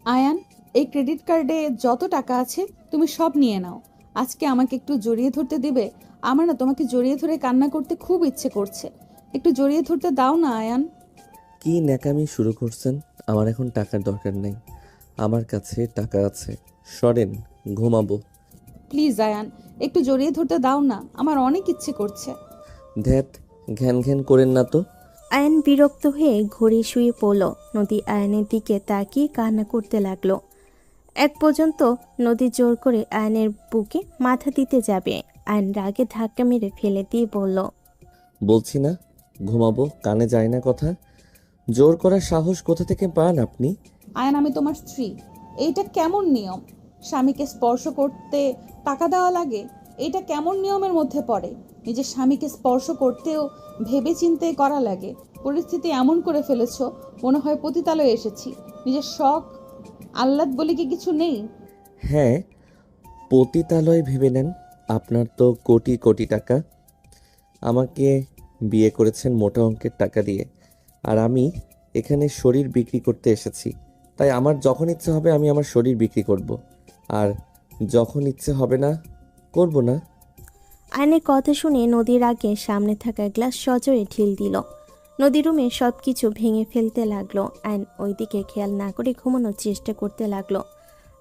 আয়ান, এই ক্রেডিট কার্ডে যত টাকা আছে তুমি সব নিয়ে নাও। আজকে আমাকে একটু জড়িয়ে ধরতে দিবে? আমার না তোমাকে জড়িয়ে ধরে কান্না করতে খুব ইচ্ছে করছে। একটু জড়িয়ে ধরতে দাও না আয়ান। কি ন্যাকামি শুরু করছেন? আমার এখন টাকার দরকার নেই। আমার কাছে টাকা আছে। সরেন, ঘুমাবো। প্লিজ আয়ান, একটু জড়িয়ে ধরতে দাও না, আমার অনেক ইচ্ছে করছে। ধ্যাত, ঘ্যান ঘ্যান করেন না তো। আয়ন বিরক্ত হয়ে ঘড়ি শুয়ে পড়ল। নদী আয়নের দিকে তাকিয়ে কান্না করতে লাগলো। এক পর্যন্ত নদী জোর করে আয়নের বুকে মাথা দিতে যাবে। আয়ন রাগে ধাক্কা মেরে ফেলে দিয়ে বলল, বলছি না ঘুমাবো, কানে যায় না কথা। জোর করার সাহস কোথা থেকে পান আপনি? আয়ান, আমি তোমার স্ত্রী। এইটা কেমন নিয়ম? স্বামীকে স্পর্শ করতে টাকা দেওয়া লাগে? এইটা কেমন নিয়মের মধ্যে পড়ে? নিজের স্বামীকে স্পর্শ করতেও ভেবে চিন্তে করা লাগে। পরিস্থিতি এমন করে ফেলেছো, মনে হয় পতিতালয়ে এসেছি। নিজের শখ আহ্লাদ বলে কি কিছু নেই? হ্যাঁ, পতিতালয় ভেবে নেন। আপনার তো কোটি কোটি টাকা। আমাকে বিয়ে করেছেন মোটা অঙ্কের টাকা দিয়ে, আর আমি এখানে শরীর বিক্রি করতে এসেছি। তাই আমার যখন ইচ্ছে হবে আমি আমার শরীর বিক্রি করব, আর যখন ইচ্ছে হবে না, করব না। আয়নের কথা শুনে নদীর আগে সামনে থাকা গ্লাস সজোরে ঢিল দিল। নদী রুমে সব কিছু ভেঙে ফেলতে লাগলো। আয়ন ওইদিকে খেয়াল না করে ঘুমানোর চেষ্টা করতে লাগলো।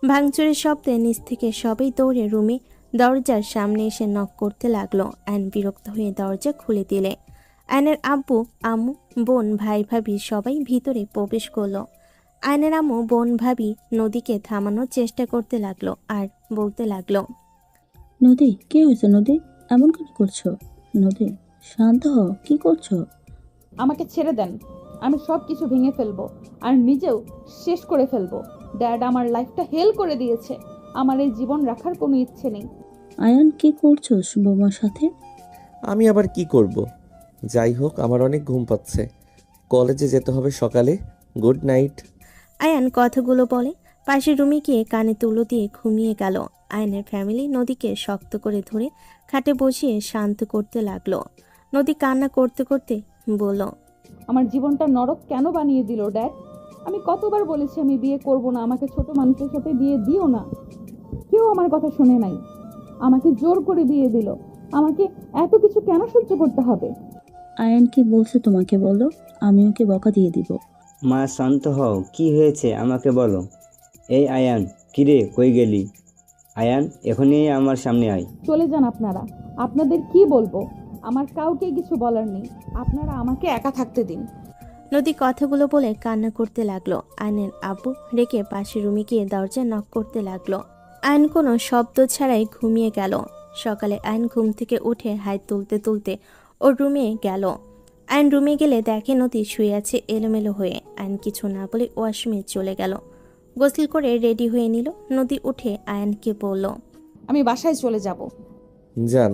ভাঙচুরের শব্দে নিচ থেকে সবাই দৌড়ে রুমে দরজার সামনে এসে নক করতে লাগলো। আয়ন বিরক্ত হয়ে দরজা খুলে দিলে আয়নের আব্বু, আম্মু, বোন, ভাই, ভাবি সবাই ভিতরে প্রবেশ করলো। আয়নের আম্মু, বোন, ভাবি নদীকে থামানোর চেষ্টা করতে লাগলো আর বলতে লাগলো, নদী, কি হয়েছে নদী? এমন কেন করছো? নদী, শান্ত হও, কি করছো? আমাকে ছেড়ে দেন। আমি সব কিছু ভেঙে ফেলবো, আর নিজেও শেষ করে ফেলবো। ড্যাড আমার লাইফটা হেল করে দিয়েছে। আমার এই জীবন রাখার কোনো ইচ্ছে নেই। আয়ান, কি করছো বৌমার সাথে? আমি আবার কি করব? যাই হোক, আমার অনেক ঘুম পাচ্ছে। কলেজে যেতে হবে সকালে। Good night. আয়ান কথাগুলো বলে পাশের রুমে গিয়ে কানে তুলো দিয়ে ঘুমিয়ে গেল। আয়নের ফ্যামিলি নদীকে শক্ত করে ধরে খাটে বসিয়ে শান্ত করতে লাগলো। নদী কান্না করতে করতে বলল, আমার জীবনটা নরক কেন বানিয়ে দিল ড্যাড? আমি কতবার বলেছি আমি বিয়ে করব না, আমাকে ছোট মানুষের সাথে বিয়ে দিও না। কেউ আমার কথা শুনে নাই, আমাকে জোর করে বিয়ে দিল। আমাকে এত কিছু কেন সহ্য করতে হবে? আয়ান কি বলছে তোমাকে বলো, আমি ওকে বকা দিয়ে দিব। মা শান্ত হও, কি হয়েছে আমাকে বলো। এই আয়ান, কিরে কই গেলি? আয়ান, এখনই আমার সামনে আয়। চলে যান আপনারা, আপনাদের কি বলবো? আমার কাউকে কিছু বলার নেই। আপনারা আমাকে একা থাকতে দিন। নদী কথাগুলো বলে কান্না করতে লাগলো। আয়নের আব্বু রেখে পাশের রুমে গিয়ে দরজা নক করতে লাগলো। আয়ন কোনো শব্দ ছাড়াই ঘুমিয়ে গেল। সকালে আয়ন ঘুম থেকে উঠে হাত তুলতে তুলতে ওর রুমে গেল। আয়ন রুমে গেলে দেখে নদী শুয়ে আছে এলোমেলো হয়ে। আয়ন কিছু না বলে ওয়াশরুমে চলে গেল। গোসল করে রেডি হয়ে নিল। নদী উঠে আয়নকে বলল, আমি বাসায় চলে যাব। যান।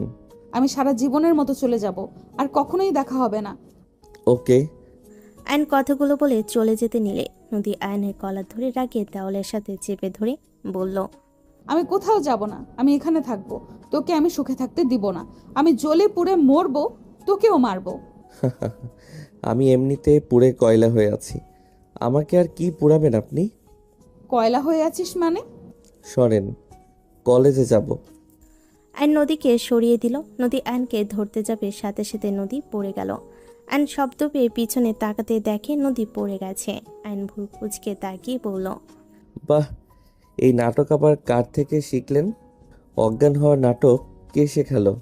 আমি সারা জীবনের মতো চলে যাব, আর কখনোই দেখা হবে না। ওকে। আয়ন কথাগুলো বলে চলে যেতে নিলে নদী আয়নের কলার ধরে রাগে দেওয়ালের সাথে চেপে ধরে বলল, আমি কোথাও যাব না, আমি এখানে থাকবো। তোকে আমি সুখে থাকতে দিব না। আমি জ্বলে পুড়ে মরবো, তোকেও মারবো। আমি এমনিতে পুড়ে কয়লা হয়ে আছি। আমাকে আর কি পুড়াবেন আপনি? কয়লা হয়ে আছিস মানে? সরেন, কলেজে যাব। আয়ন নদীকে সরিয়ে দিল। নদী আয়নকে ধরতে যাবে, সাথে সাথে নদী পড়ে গেল। আয়ন শব্দ পেয়ে পিছনে তাকাতে দেখে নদী পড়ে গেছে। আয়ন ভুল কুচকে তাকিয়ে বলল, বাহ, এই নাটক আবার কার থেকে শিখলেন? অজ্ঞান হওয়ার নাটক কে শেখালো?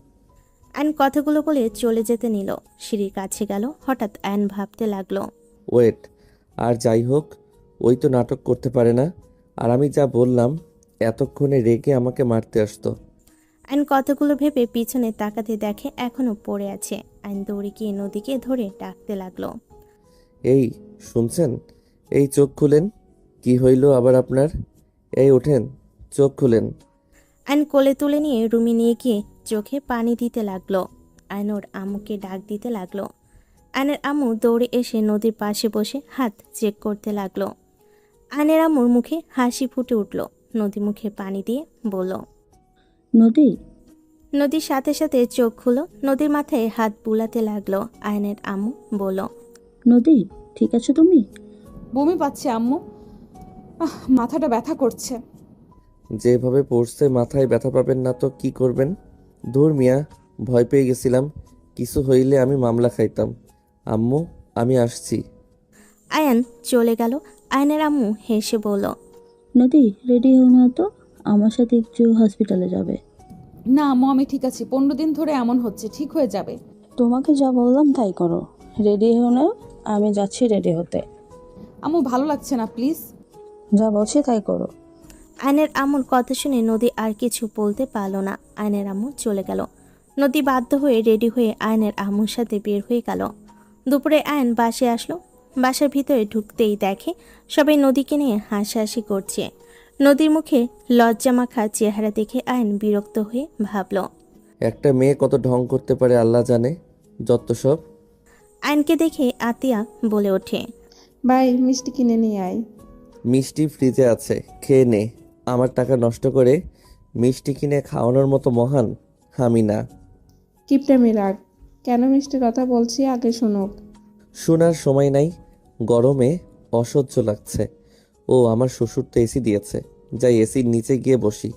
আয়ন কথাগুলো বলে চলে যেতে নিল। সিঁড়ির কাছে গেল। হঠাৎ আয়ন ভাবতে লাগলো, ওয়েট, আর যাই হোক, ওই তো নাটক করতে পারে না। আর আমি যা বললাম, এতক্ষণে রেগে আমাকে মারতে আসতো। আয়ন কথাগুলো ভেবে পিছনে তাকাতে দেখে এখনো পড়ে আছে। আয়ন দৌড়ে গিয়ে নদীকে ধরে ডাকতে লাগলো, এই শুনছেন? এই চোখ খুলেন। কি হইল আবার আপনার? এই ওঠেন, চোখ খুলেন। আয়ন কোলে তুলে নিয়ে রুমে নিয়ে গিয়ে চোখে পানি দিতে লাগলো। আয়ন ওর আম্মুকে ডাক দিতে লাগলো। আয়নের আম্মু দৌড়ে এসে নদীর পাশে বসে হাত চেক করতে লাগলো। আয়নের আম্মুর মুখে হাসি ফুটে উঠল। নদী মুখে পানি দিয়ে বলল, নদী, নদীর সাথে সাথে চোখ খুলো। নদীর মাথায় হাত বুলাতে লাগলো। আয়নের আম্মু বলল, নদী, ঠিক আছো তুমি? বমি পাচ্ছে আম্মু। মাথাটা ব্যথা করছে। যেভাবে পড়ছে মাথায় ব্যথা পাবেন না তো কি করবেন? ধুর মিয়া, ভয় পেয়ে গেছিলাম। কিছু হইলে আমি মামলা খাইতাম। আম্মু, আমি আসছি। আয়ান চলে গেল। আয়নের আম্মু হেসে বলল, নদী রেডি হও না তো, আমার সাথে একটু হসপিটালে যাবে। না আম্মু, আমি ঠিক আছি। 15 দিন ধরে এমন হচ্ছে, ঠিক হয়ে যাবে। তোমাকে যা বললাম তাই করো। রেডি হও না, আমি যাচ্ছি রেডি হতে। আম্মু ভালো লাগছে না, প্লিজ। যা বলছি তাই করো। আয়নের আম্মুর কথা শুনে নদী আর কিছু বলতে পারল না। আয়নের আম্মু চলে গেল। নদী বাধ্য হয়ে রেডি হয়ে আয়নের আম্মুর সাথে বের হয়ে গেল। দুপুরে আয়ন বাসে আসলো। বাসার ভিতরে ঢুকতেই দেখে সবাই নদীকে নিয়ে হাসাহাসি করছে। নদীর মুখে লজ্জামাখা চেহারা দেখে আয়ন বিরক্ত হয়ে ভাবল। একটা মেয়ে কত ঢং করতে পারে আল্লাহ জানে। যত সব। আয়নকে দেখে আতিয়া বলে ওঠে, ভাই মিষ্টি কিনে নিয়ে আয়। মিষ্টি ফ্রিজে আছে, খেয়ে নে। আমার টাকা নষ্ট করে মিষ্টি কিনে খাওয়ানোর মতো মহান আমি না। কিপটা রাখ, কেন মিষ্টির কথা বলছি আগে শুনুক। শোনার সময় নাই, গরমে অসহ্য লাগছে। ও আমার শ্বশুর তো এসি দিয়েছে, যাই এসির নিচে গিয়ে বসি।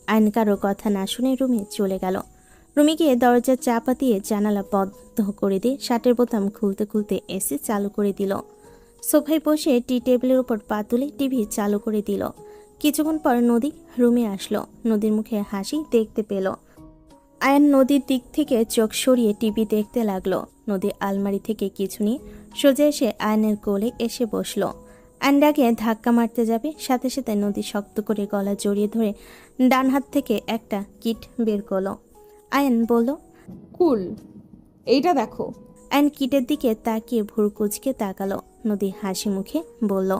আয়ন কারো কথা না শুনে রুমে চলে গেল। রুমে গিয়ে দরজা চাপা দিয়ে জানালা বন্ধ করে দিয়ে শার্টের বোতাম খুলতে খুলতে এসি চালু করে দিল। সোফায় বসে টি টেবিলের উপর পা তুলে টিভি চালু করে দিল। কিছুক্ষণ পর নদী রুমে আসলো। নদীর মুখে হাসি দেখতে পেল। আয়ন নদীর দিক থেকে চোখ সরিয়ে টিভি দেখতে লাগলো। নদী আলমারি থেকে কিছু নিয়ে সোজা এসে আয়নের কোলে এসে বসলো। আয়নটাকে ধাক্কা মারতে যাবে, সাথে সাথে নদী শক্ত করে গলা জড়িয়ে ধরে ডান হাত থেকে একটা কিট বের করলো। আয়ন বলল, কুল, এইটা দেখো। আয়ন কিটের দিকে তাকিয়ে ভুরু কুচকে তাকালো। নদী হাসি মুখে বলল,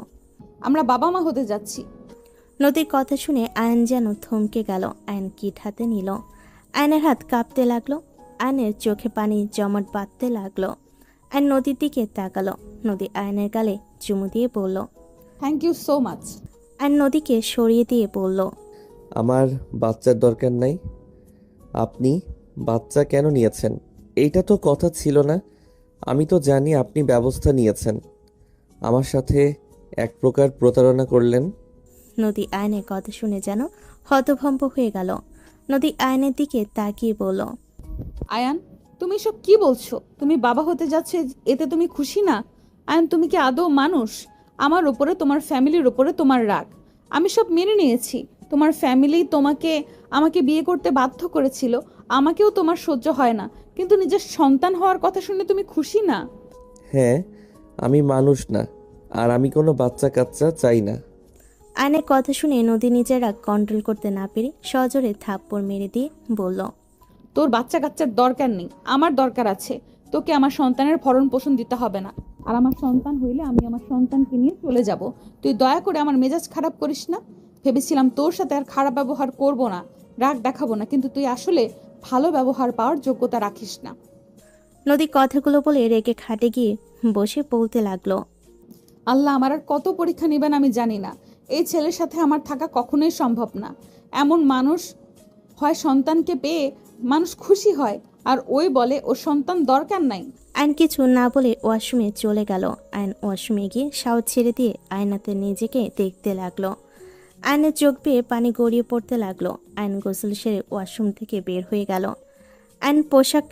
আমরা বাবা মা হতে যাচ্ছি। নদীর কথা শুনে আয়ন যেন থমকে গেল। আয়ন কিট হাতে নিল। আয়নের হাত কাঁপতে লাগলো। আয়নের চোখে পানি জমাট বাঁধতে লাগলো। আয়ন নদীর দিকে তাকালো। নদী আয়নের গালে চুমু দিয়ে বলল। Thank you so much. আয়ন নদীকে সরিয়ে দিয়ে বলল, আমার বাচ্চার দরকার নাই। আপনি বাচ্চা কেন নিয়েছেন? এইটা তো কথা ছিল না। আমি তো জানি আপনি ব্যবস্থা নিয়েছেন। আমার সাথে এক প্রকার প্রতারণা করলেন। নদী আয়নের কথা শুনে যেন হতভম্ব হয়ে গেল। নদী আয়নের দিকে তাকিয়ে বলল, আয়ান, তুমি সব কি বলছো? তুমি বাবা হতে যাচ্ছে, এতে তুমি খুশি না? আয়ান, তুমি কি আদৌ মানুষ? আমার ওপরে, তোমার ফ্যামিলির ওপরে তোমার রাগ আমি সব মেনে নিয়েছি। তোমার ফ্যামিলি আমাকে বিয়ে করতে বাধ্য করেছিল, আমাকেও তোমার সহ্য হয় না, কিন্তু নিজের সন্তান হওয়ার কথা শুনে তুমি খুশি না? হ্যাঁ, আমি মানুষ না, আর আমি কোনো বাচ্চা কাচ্চা চাই না। আয়নের কথা শুনে নদী নিজের রাগ কন্ট্রোল করতে না পেরে সজোরে থাপ্পড় মেরে দিয়ে বলল, তোর বাচ্চা কাচ্চার দরকার নেই, আমার দরকার আছে। তোকে আমার সন্তানের ভরণ পোষণ দিতে হবে না, আর আমার সন্তান হইলে আমি আমার সন্তানকে নিয়ে চলে যাব। তুই দয়া করে আমার মেজাজ খারাপ করিস না। ভেবেছিলাম তোর সাথে আর খারাপ ব্যবহার করব না, রাগ দেখাবো না, কিন্তু তুই আসলে ভালো ব্যবহার পাওয়ার যোগ্যতা রাখিস না। নদী কথাগুলো বলে রেগে খাটে গিয়ে বসে বলতে লাগলো, আল্লাহ আমার আর কত পরীক্ষা নেবেন আমি জানি না। এই ছেলের সাথে আমার থাকা কখনোই সম্ভব না। এমন মানুষ হয়, সন্তানকে পেয়ে মানুষ খুশি হয়, আর ওই বলে ও সন্তান দরকার নাই। আয়ন কিছু না বলে ওয়াশরুমে চলে গেল। আয়ন ওয়াশরুমে গিয়ে শাওয়ার ছেড়ে দিয়ে আয়নাতে নিজেকে দেখতে লাগলো। আয়নের চোখ বেয়ে পানি গড়িয়ে পড়তে লাগলো। আয়ন গোসল সেরে ওয়াশরুম থেকে বের হয়ে গেল। আয়ন পোশাক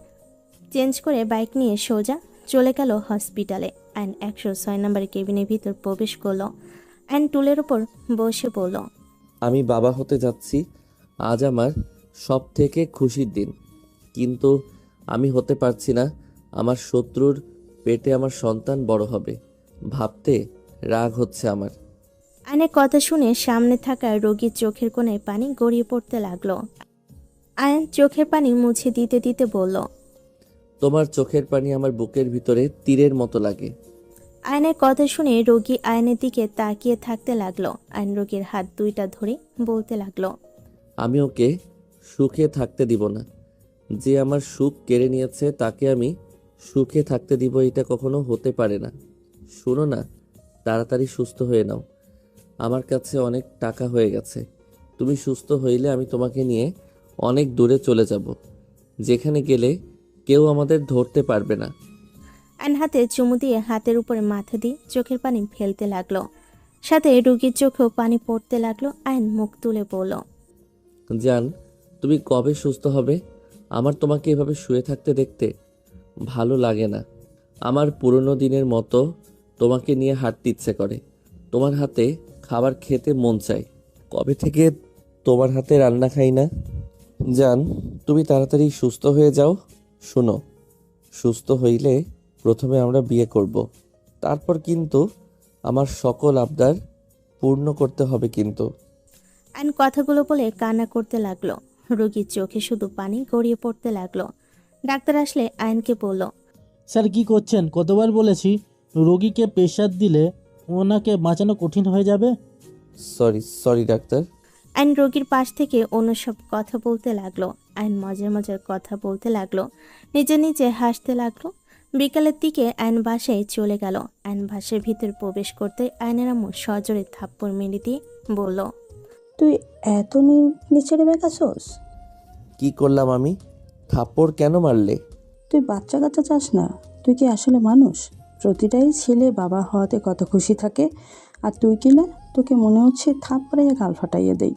চেঞ্জ করে বাইক নিয়ে সোজা চলে গেল হসপিটালে। আয়ন 106 নম্বরের কেবিনের ভিতর প্রবেশ করলো। আয়ন টুলের ওপর বসে বলল, আমি বাবা হতে যাচ্ছি। আজ আমার সব থেকে খুশির দিন, কিন্তু আমি হতে পারছি না। আমার শত্রুর পেটে আমার সন্তান বড় হবে ভাবতে রাগ হচ্ছে আমার। আয়নের কথা শুনে সামনে থাকা রোগীর চোখের কোণায় পানি গড়িয়ে পড়তে লাগলো। আয়ন চোখের পানি মুছে দিতে দিতে বলল, তোমার চোখের পানি আমার বুকের ভিতরে তীরের মতো লাগে। আয়নের কথা শুনে রোগী আয়নের দিকে তাকিয়ে থাকতে লাগলো। আয়ন রোগীর হাত দুইটা ধরে বলতে লাগলো, আমি ওকে সুখে থাকতে দিব না। যে আমার সুখ কেড়ে নিয়েছে তাকে আমি সুখে থাকতে দিব, এটা কখনো হতে পারে না। শোনো না, তাড়াতাড়ি সুস্থ হয়ে নাও। আমার কাছে অনেক টাকা হয়ে গেছে। তুমি সুস্থ হইলে আমি তোমাকে নিয়ে অনেক দূরে চলে যাব, যেখানে গেলে কেউ আমাদের ধরতে পারবে না। আয়ন হাতে চুমু দিয়ে হাতের উপরে মাথা দিয়ে চোখের পানি ফেলতে লাগলো। সাথে রোগীর চোখেও পানি পড়তে লাগলো। আয়ন মুখ তুলে বলল, জান, তুমি কবে সুস্থ হবে? আমার তোমাকে এভাবে শুয়ে থাকতে দেখতে ভালো লাগে না। আমার পুরনো দিনের মতো তোমাকে নিয়ে হাঁটতে ইচ্ছে করে। তোমার হাতে খাবার খেতে মন চায়। কবে থেকে তোমার হাতে রান্না খাই না। জান, তুমি তাড়াতাড়ি সুস্থ হয়ে যাও। শোনো, সুস্থ হইলে প্রথমে আমরা বিয়ে করব। তারপর কিন্তু আমার সকল আবদার পূর্ণ করতে হবে কিন্তু। আয়ন কথাগুলো বলে কান্না করতে লাগলো। রোগীর চোখে শুধু পানি গড়িয়ে পড়তে লাগলো। ডাক্তার আসলে আয়নকে বলল, স্যার কি করছেন? কতবার বলেছি রোগীকে প্রেশার দিলে ওনাকে বাঁচানো কঠিন হয়ে যাবে। Sorry doctor. আইন রোগীর পাশ থেকে অন্য সব কথা বলতে লাগলো। আইন মজার মজার কথা বলতে লাগলো, নিজে নিজে হাসতে লাগলো। বিকালের দিকে আইন বাসায় চলে গেল। আইন বাসার ভিতর প্রবেশ করতে আইনের আম্মু সজোরে থাপ্পড় মেরে দিয়ে বলল, তুই এত নিচে নেমে গেছস? কি করলাম আমি? থাপ্পড় কেন মারলে? তুই বাচ্চা কাচ্চা চাস না? তুই কি আসলে মানুষ? প্রতিটাই ছেলে বাবা হওয়াতে কত খুশি থাকে, আর তুই কি না? তোকে মনে হচ্ছে থাপ্পড়াইয়া গাল ফাটাইয়া দেই।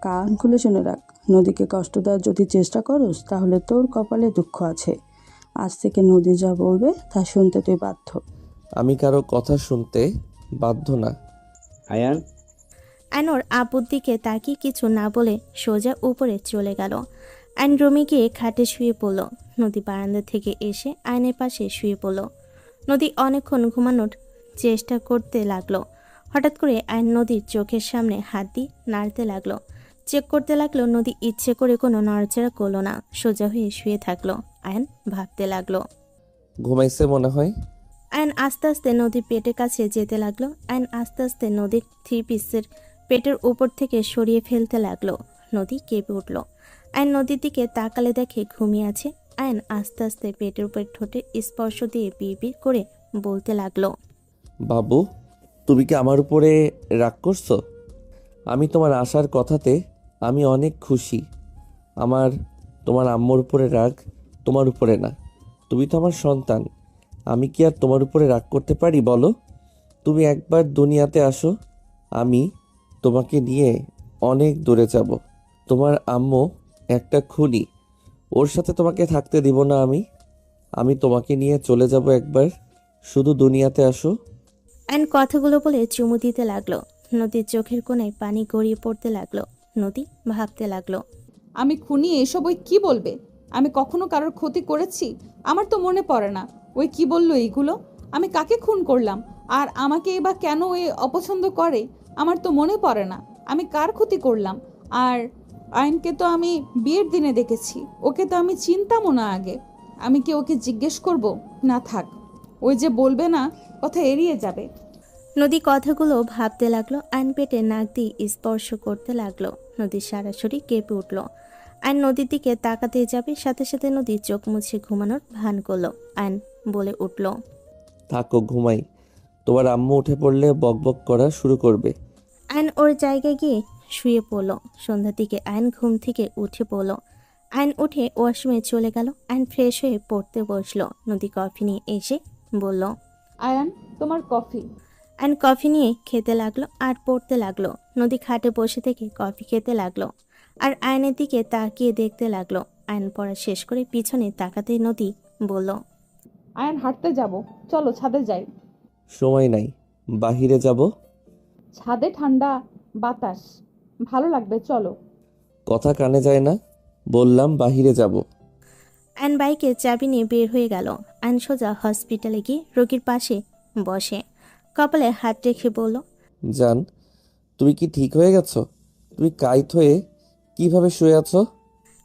কান খুলে শুনে রাখ, নদীকে কষ্ট দেওয়ার যদি চেষ্টা করস তাহলে তোর কপালে দুঃখ আছে। আজ থেকে নদী যা বলবে তা শুনতে তুই বাধ্য। আমি কারো কথা শুনতে বাধ্য না। আয়ান, আইন ওর আব্বুর দিকে তাকিয়ে কিছু না বলে সোজা উপরে চলে গেল। আইন রুমে গিয়ে খাটে শুয়ে পড়ল। নদী বারান্দা থেকে এসে আয়নের পাশে শুয়ে পড়ল। নদী অনেকক্ষণ ঘুমানোর চেষ্টা করতে লাগলো। হঠাৎ করে আইন নদীর চোখের সামনে হাত দিয়ে নাড়তে লাগলো। চেক করতে লাগলো। নদী ইচ্ছে করে কোনো নড়াচড়া করলো না, সোজা হয়ে শুয়ে থাকলো। আয়ন ভাবতে লাগলো। ঘুমাইছে মনে হয়। আয়ন আস্তে আস্তে নদীর পেটের কাছে যেতে লাগলো। আয়ন আস্তে আস্তে নদীর 3 পিসের পেটের উপর থেকে সরিয়ে ফেলতে লাগলো। নদী কেঁপে উঠল। আয়ন নদীর দিকে তাকালে দেখে ঘুমিয়ে আছে। আয়ন আস্তে আস্তে পেটের উপর ঠোঁটে স্পর্শ দিয়ে বিড়বিড় করে বলতে লাগলো, বাবু, তুমি কি আমার উপরে রাগ করছো? আমি তোমার আসার কথাতে আমি অনেক খুশি। আমার তোমার আম্মুর উপরে রাগ, তোমার উপরে না। তুমি তো আমার সন্তান। আমি কি আর তোমার উপরে রাগ করতে পারি বলো? তুমি একবার দুনিয়াতে আসো, আমি তোমাকে নিয়ে অনেক দূরে যাব। তোমার আম্মু একটা খুনি, ওর সাথে তোমাকে থাকতে দিব না আমি তোমাকে নিয়ে চলে যাব একবার, শুধু দুনিয়াতে আসো। আয়ন কথাগুলো বলে চুমু দিতে লাগলো। নদীর চোখের কোণায় পানি গড়িয়ে পড়তে লাগলো। নদী ভাবতে লাগলো, আমি খুনি, এসব ওই কি বলবে? আমি কখনো কারোর ক্ষতি করেছি? আমার তো মনে পড়ে না। ওই কি বললো এইগুলো? আমি কাকে খুন করলাম? আর আমাকে এবার কেন ওই অপছন্দ করে? আমার তো মনে পড়ে না আমি কার ক্ষতি করলাম। আর আইনকে তো আমি বিয়ের দিনে দেখেছি, ওকে তো আমি চিনতামও না আগে। আমি কি ওকে জিজ্ঞেস করব? না থাক, ওই যে বলবে না, কথা এড়িয়ে যাবে। নদী কথাগুলো ভাবতে লাগলো। আইন পেটে নাক দিয়ে স্পর্শ করতে লাগলো। নদীর সরাসরি কেঁপে উঠল। আইন নদীর দিকে তাকাতে যাবে, সাথে সাথে নদীর চোখ মুছে ঘুমানোর ভান করলো। আইন বলে উঠল, থাকো, ঘুমাই। তোমার আম্মু উঠে পড়লে বকবক করা শুরু করবে। আইন ওর জায়গায় গিয়ে শুয়ে পড়ল। সন্ধ্যার দিকে আইন ঘুম থেকে উঠে পড়ল। আইন উঠে ওয়াশরুমে চলে গেল। আইন ফ্রেশ হয়ে পড়তে বসলো। নদী কফি নিয়ে এসে বলল, আয়ান, তোমার কফি। আইন কফি নিয়ে খেতে লাগলো আর পড়তে লাগলো। নদী খাটে বসে থেকে কফি খেতে লাগলো আর আয়নের দিকে তাকিয়ে দেখতে লাগলো। আইন পড়া শেষ করে পিছনে তাকাতেই নদী বলল, আয়ান, হাঁটতে যাব, চলো ছাদে যাই। সময় নাই, বাহিরে যাব। ছাদে ঠান্ডা বাতাস, ভালো লাগবে, চলো। কথা কানে যায় না, বললাম বাহিরে যাব। আইন বাইকে চাবি নিয়ে বের হয়ে গেল। আইন সোজা হসপিটালে গিয়ে রোগীর পাশে বসে কপালে হাত রেখে বলল, জান, তুমি কি ঠিক হয়ে গেছো? তুমি কাইত হয়ে কিভাবে শুয়ে আছো?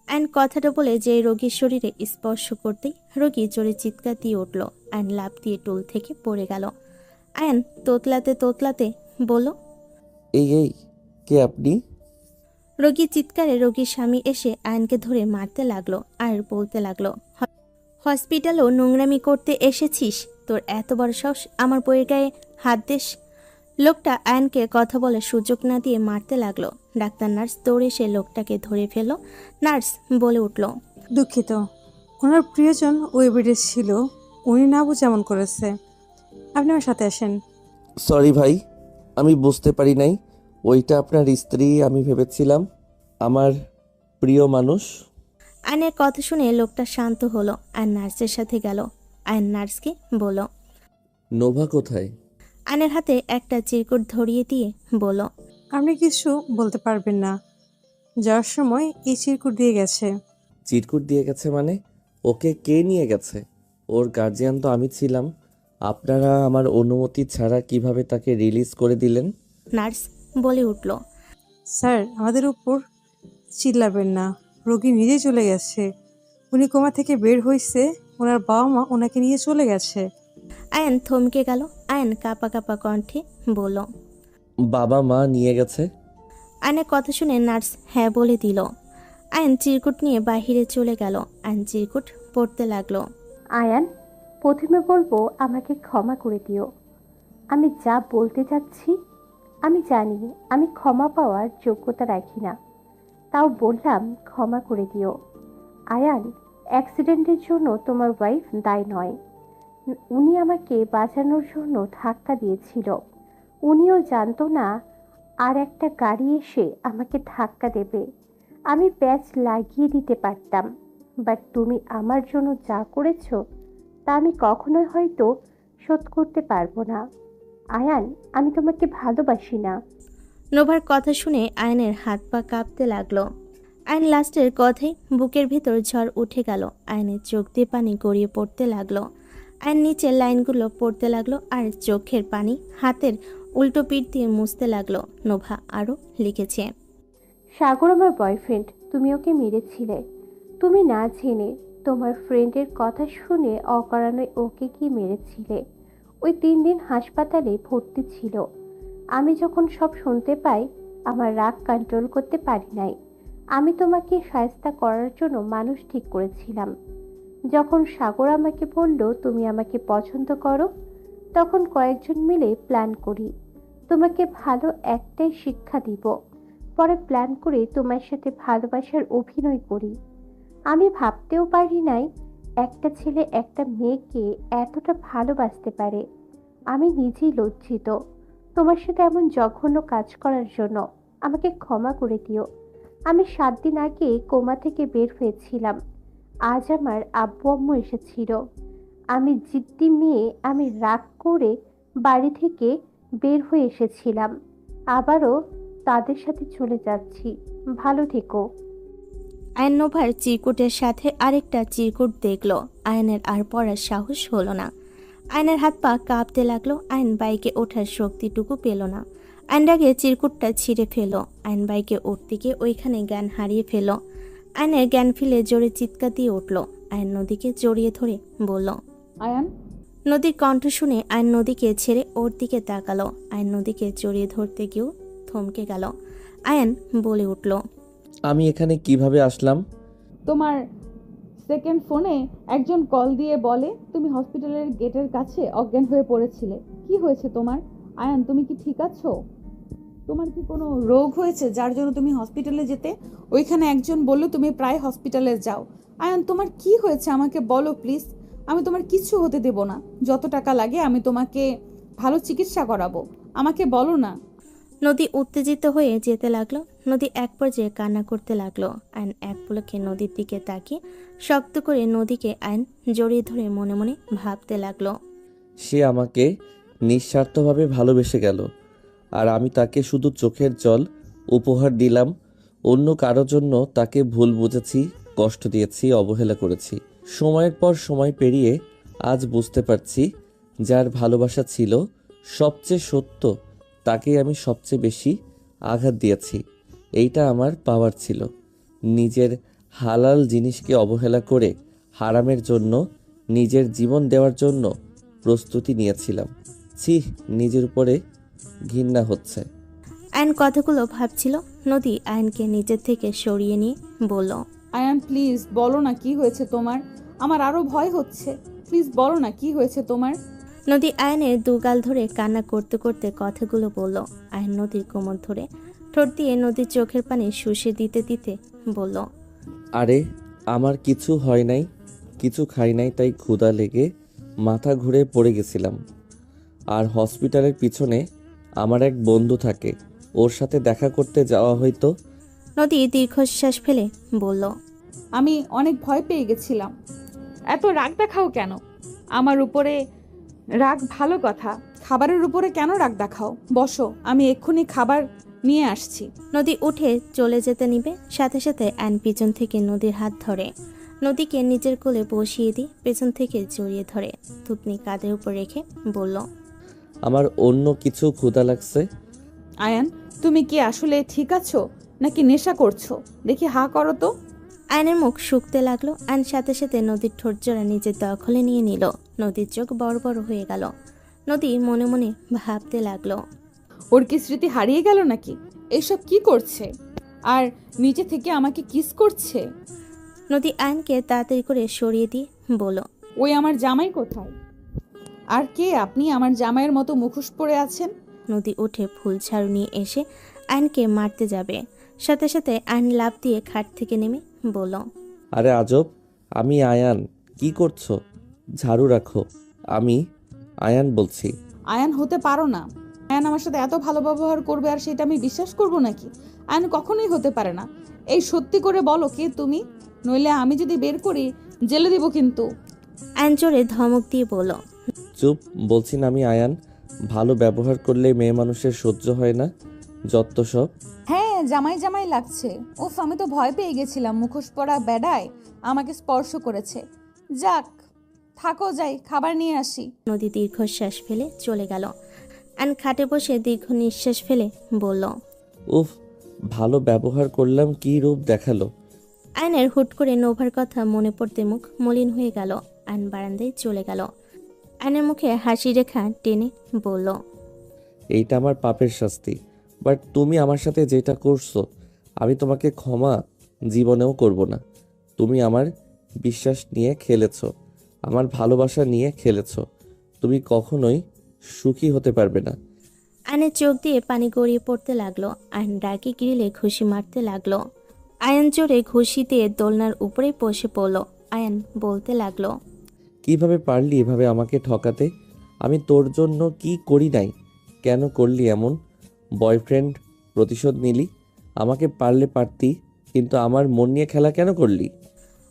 আইন কথাটা বলে যে রোগীর শরীরে স্পর্শ করতেই রোগী জোরে চিৎকার দিয়ে উঠল। আইন লাফ দিয়ে টুল থেকে পড়ে গেল। আইন তোতলাতে তোতলাতে বলল, এই কে আপনি? রোগীর চিৎকারে রোগীর স্বামী এসে আয়নকে ধরে মারতে লাগলো আর বলতে লাগলো, হসপিটালও নোংরামি করতে এসেছিস? তোর এত বড় সাহস আমার বইয়ের গায়ে হাত দিস? লোকটা আয়নকে কথা বলে সুযোগ না দিয়ে মারতে লাগলো। ডাক্তার নার্স দৌড়ে সে লোকটাকে ধরে ফেলল। নার্স বলে উঠল, দুঃখিত, ওনার প্রিয়জন ওই বেডে ছিল, উনি না বুঝে এমন করেছে। আপনি আমার সাথে আসেন। সরি ভাই, আমি বুঝতে পারি নাই ওইটা আপনার স্ত্রী। আমি ভেবেছিলাম আমার প্রিয় মানুষ। আয়নের কথা শুনে লোকটা শান্ত হলো আর নার্সের সাথে গেল। আয়ন নার্সকে বলল। নোভা কোথায়? আয়নের হাতে একটা চিরকুট ধরিয়ে দিয়ে বলল। আপনি কিছু বলতে পারবেন না। যাওয়ার সময় এই চিরকুট দিয়ে গেছে। চিরকুট দিয়ে গেছে মানে? ওকে কে নিয়ে গেছে? ওর গার্জিয়ান তো আমি ছিলাম। আপনারা আমার অনুমতি ছাড়া কিভাবে তাকে রিলিজ করে দিলেন? নার্স বলে উঠল। স্যার, আমাদের উপর চিল্লাবেন না। রোগী নিজে চলে গেছে। উনি কোমা থেকে বের হয়েছে, ওনার বাবা মা ওনাকে নিয়ে চলে গেছে। আয়ন থমকে গেল। আয়ন কাঁপা কাঁপা কণ্ঠে বলল। বাবা মা নিয়ে গেছে? আয়নের কথা শুনে নার্স হ্যাঁ বলে দিল। আয়ন চিরকুট নিয়ে বাহিরে চলে গেল। আয়ন চিরকুট পড়তে লাগলো। আয়ান, প্রথমে বলবো আমাকে ক্ষমা করে দিও। আমি যা বলতে চাচ্ছি আমি জানি আমি ক্ষমা পাওয়ার যোগ্যতা রাখি না, তাও বললাম ক্ষমা করে দিও। আয়ান, অ্যাক্সিডেন্টের জন্য তোমার ওয়াইফ দায়ী নয়। উনি আমাকে বাঁচানোর জন্য ধাক্কা দিয়েছিল। উনিও জানতো না আর একটা গাড়ি এসে আমাকে ধাক্কা দেবে। আমি প্যাচ লাগিয়ে দিতে পারতাম, বাট তুমি আমার জন্য যা করেছো তা আমি কখনোই হয়তো শোধ করতে পারবো না। আয়ান, আমি তোমাকে ভালোবাসি না। নোভার কথা শুনে আয়নের হাত পা কাঁপতে লাগলো। আয়ন লাস্টের কথাই বুকের ভিতর ঝড় উঠে গেল। আয়নের চোখ দিয়ে পানি গড়িয়ে পড়তে লাগলো। আয়ন নিচের লাইনগুলো পড়তে লাগলো আর চোখের পানি হাতের উল্টো পিঠ দিয়ে মুছতে লাগলো। নোভা আরও লিখেছে। সাগর আমার বয়ফ্রেন্ড, তুমি ওকে মেরেছিলে। তুমি না জেনে তোমার ফ্রেন্ডের কথা শুনে অকারণে ওকে কি মেরেছিলে। ওই 3 দিন হাসপাতালে ভর্তি ছিল। আমি যখন সব শুনতে পাই আমার রাগ কন্ট্রোল করতে পারি নাই। আমি তোমাকে শায়েস্তা করার জন্য মানুষ ঠিক করেছিলাম। যখন সাগর আমাকে বলল তুমি আমাকে পছন্দ করো, তখন কয়েকজন মিলে প্ল্যান করি তোমাকে ভালো একটাই শিক্ষা দিব। পরে প্ল্যান করে তোমার সাথে ভালোবাসার অভিনয় করি। আমি ভাবতেও পারি নাই একটা ছেলে একটা মেয়েকে এতটা ভালোবাসতে পারে। আমি নিজেই লজ্জিত তোমার সাথে এমন জঘন্য কাজ করার জন্য। আমাকে ক্ষমা করে দিও। আমি 7 দিন আগে কোমা থেকে বের হয়েছিলাম। আজ আমার আব্বু আম্মু এসেছিল। আমি জিদ্দি মেয়ে, আমি রাগ করে বাড়ি থেকে বের হয়ে এসেছিলাম। আবারও তাদের সাথে চলে যাচ্ছি। ভালো থেকো। আয়ন নোভার চিরকুটের সাথে আরেকটা চিরকুট দেখলো। আয়নের আর পড়ার সাহস হলো না। আয়নের হাত পা কাঁপতে লাগলো। আয়ন বাইকে ওঠার শক্তিটুকু পেল না। আয়ন রাগে চিরকুটটা ছিঁড়ে ফেলো। আয়ন বাইকে উঠতে গিয়ে ওইখানে জ্ঞান হারিয়ে ফেলো। আয়নের জ্ঞান ফিলে জোরে চিৎকার দিয়ে উঠল। আয়ন নদীকে জড়িয়ে ধরে বলল। আয়ান, নদীর কণ্ঠ শুনে আয়ন নদীকে ছেড়ে ওর দিকে তাকালো। আয়ন নদীকে জড়িয়ে ধরতে গিয়েও থমকে গেল। আয়ন বলে উঠল। আমি এখানে কিভাবে আসলাম? তোমার সেকেন্ড ফোনে একজন কল দিয়ে বলে তুমি হসপিটালের গেটের কাছে অজ্ঞান হয়ে পড়েছিলে। কি হয়েছে তোমার? আয়ান, তুমি কি ঠিক আছো? তোমার কি কোনো রোগ হয়েছে যার জন্য তুমি হসপিটালে যেতে? ওইখানে একজন বলল তুমি প্রায় হসপিটালে যাও। আয়ান, তোমার কি হয়েছে আমাকে বলো প্লিজ। আমি তোমার কিচ্ছু হতে দেব না। যত টাকা লাগে আমি তোমাকে ভালো চিকিৎসা করাবো। আমাকে বলো না। নদী উত্তেজিত হয়ে যেতে লাগলো। নদী এক পর্যায়ে কান্না করতে লাগলো। আয়ন এক পলকে নদীর দিকে তাকিয়ে শক্ত করে নদীকে আয়ন জড়িয়ে ধরে মনে মনে ভাবতে লাগলো। সে আমাকে নিঃস্বার্থভাবে ভালোবেসে গেল, আর আমি তাকে শুধু চোখের জল উপহার দিলাম। অন্য কারো জন্য তাকে ভুল বুঝেছি, কষ্ট দিয়েছি, অবহেলা করেছি। সময়ের পর সময় পেরিয়ে আজ বুঝতে পারছি যার ভালোবাসা ছিল সবচেয়ে সত্য তাকেই আমি সবচেয়ে বেশি আঘাত দিয়েছি। এইটা আমার পাওয়ার ছিল। নিজের হালাল জিনিসকে অবহেলা করে হারামের জন্য নিজের জীবন দেওয়ার জন্য প্রস্তুতি নিয়েছিলাম। ছি, নিজের উপরে ঘৃণা হচ্ছে। আয়ন কথাগুলো ভাবছিল। নদী আয়নকে নিজের থেকে সরিয়ে নিয়ে বলল। আয়ান প্লিজ বলো না কি হয়েছে তোমার। আমার আরো ভয় হচ্ছে। প্লিজ বলো না কি হয়েছে তোমার। নদী আয়নের দুগাল ধরে কান্না করতে করতে কথাগুলো বলল। আয়ন নদীর কোমর ধরে ঠোঁট দিয়ে নদীর চোখের পানি শুষে দিতে দিতে বলল। আরে আমার কিছু হয় নাই, কিছু খাই নাই, তাই ক্ষুধা লেগে মাথা ঘুরে পড়ে গেছিলাম। আর হসপিটালের পিছনে আমার এক বন্ধু থাকে, ওর সাথে দেখা করতে যাওয়া হয়তো। নদী দীর্ঘশ্বাস ফেলে বলল, আমি অনেক ভয় পেয়ে গেছিলাম। এত রাগ দেখাও কেন? আমার উপরে রাগ ভালো কথা, খাবারের উপরে কেন রাগ দেখাও? বসো, আমি এক্ষুনি খাবার নিয়ে আসছি। নদী উঠে চলে যেতে নিবে, সাথে সাথে অ্যান পিছন থেকে নদীর হাত ধরে নদীকে নিজের কোলে বসিয়ে দিয়ে পেছন থেকে জড়িয়ে ধরে থুতনি কাঁধের উপর রেখে বলল, আমার অন্য কিছু ক্ষুধা লাগছে। আয়ান, তুমি কি আসলে ঠিক আছো নাকি নেশা করছো? দেখি হা করো তো। আয়নের মুখ শুকতে লাগলো। আয়ন সাথে সাথে নদীর ঠোঁট জোড়া নিজের দখলে নিয়ে নিল। নদীর চোখ বড় বড় হয়ে গেল। নদী মনে মনে ভাবতে লাগলো, ওর কি স্মৃতি হারিয়ে গেল নাকি? এসব কি করছে? আর নিচে থেকে আমাকে কিস করছে। নদী আয়নকে তাড়াতাড়ি করে সরিয়ে দিয়ে বলল, ওই আমার জামাই কোথায়? আর কে আপনি? আমার জামাইয়ের মতো মুখোশ পরে আছেন। নদী উঠে ফুল ঝাড়ু নিয়ে এসে আয়নকে মারতে যাবে, সাথে সাথে আয়ন লাফ দিয়ে খাট থেকে নেমে বলল, আরে আজব, আমি আয়ান। কি করছো? ঝাড়ু রাখো। আমি আয়ান বলছি। আয়ান হতে পারো না। আয়ান আমার সাথে এত ভালো ব্যবহার করবে আর সেটা আমি বিশ্বাস করব নাকি? আয়ান কখনোই হতে পারে না। এই সত্যি করে বলো কে তুমি, নইলে আমি যদি বের করি জেলে দিব কিন্তু। আয়ন জোরে ধমক দিয়ে বলল, চুপ, বলছি না আমি আয়ান। ভালো ব্যবহার করলে মেয়ে মানুষের সহ্য হয় না, যত সব। হ্যাঁ, জামাই জামাই লাগছে। উফ, আমি তো ভয় পেয়ে গেছিলাম। মুখোশ পরা বেডায় আমাকে স্পর্শ করেছে। যাক, থাকো, যাই খাবার নিয়ে আসি। নদী দীর্ঘশ্বাস ফেলে চলে গেল। আয়ন খাটে বসে দীর্ঘ নিঃশ্বাস ফেলে বলল, উফ, ভালো ব্যবহার করলাম, কি রূপ দেখালো। আয়নের হুট করে নোভার কথা মনে পড়তে মুখ মলিন হয়ে গেল। আয়ন বারান্দায় চলে গেল। আয়নের মুখে হাসি রেখা টেনে বলল, এইটা আমার পাপের শাস্তি, বাট তুমি আমার সাথে যেটা করছো আমি তোমাকে ক্ষমা জীবনেও করব না। তুমি আমার বিশ্বাস নিয়ে খেলেছো, আমার ভালোবাসা নিয়ে খেলেছো। তুমি কখনোই সুখী হতে পারবে না। আয়নের চোখ দিয়ে পানি গড়িয়ে পড়তে লাগলো। আয়ন ডাকি গ্রিলে ঘুষি মারতে লাগলো। আয়ন জোরে ঘুষি দিয়ে দোলনার উপরে বসে পড়ল। আয়ন বলতে লাগলো, কিভাবে পারলি এভাবে আমাকে ঠকাতে? আমি তোর জন্য কি করি নাই? কেন করলি এমন? বয়ফ্রেন্ড প্রতিশোধ নিলি? আমাকে পারলে পারতি, কিন্তু আমার মন নিয়ে খেলা কেন করলি?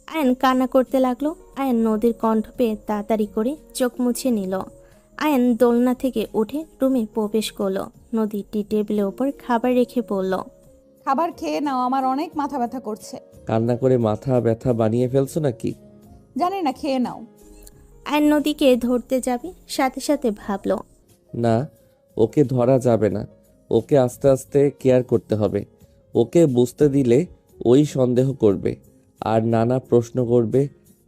আয়ন কান্না করতে লাগলো। আয়ন নদীর কণ্ঠ পেয়ে তাড়াতাড়ি করে চোখ মুছে নিল। আয়ন দোলনা থেকে উঠে রুমে প্রবেশ করলো। নদী টি টেবিলের ওপর খাবার রেখে বলল, খাবার খেয়ে নাও, আমার অনেক মাথা ব্যথা করছে। কান্না করে মাথা ব্যথা বানিয়ে ফেলছো নাকি? জানি না, খেয়ে নাও। আয়ন নদীকে ধরতে যাবে, সাথে সাথে ভাবলো, না, ওকে ধরা যাবে না। ওকে আস্তে আস্তে কেয়ার করতে হবে। ওকে বুঝতে দিলে ওই সন্দেহ করবে আর নানা প্রশ্ন করবে।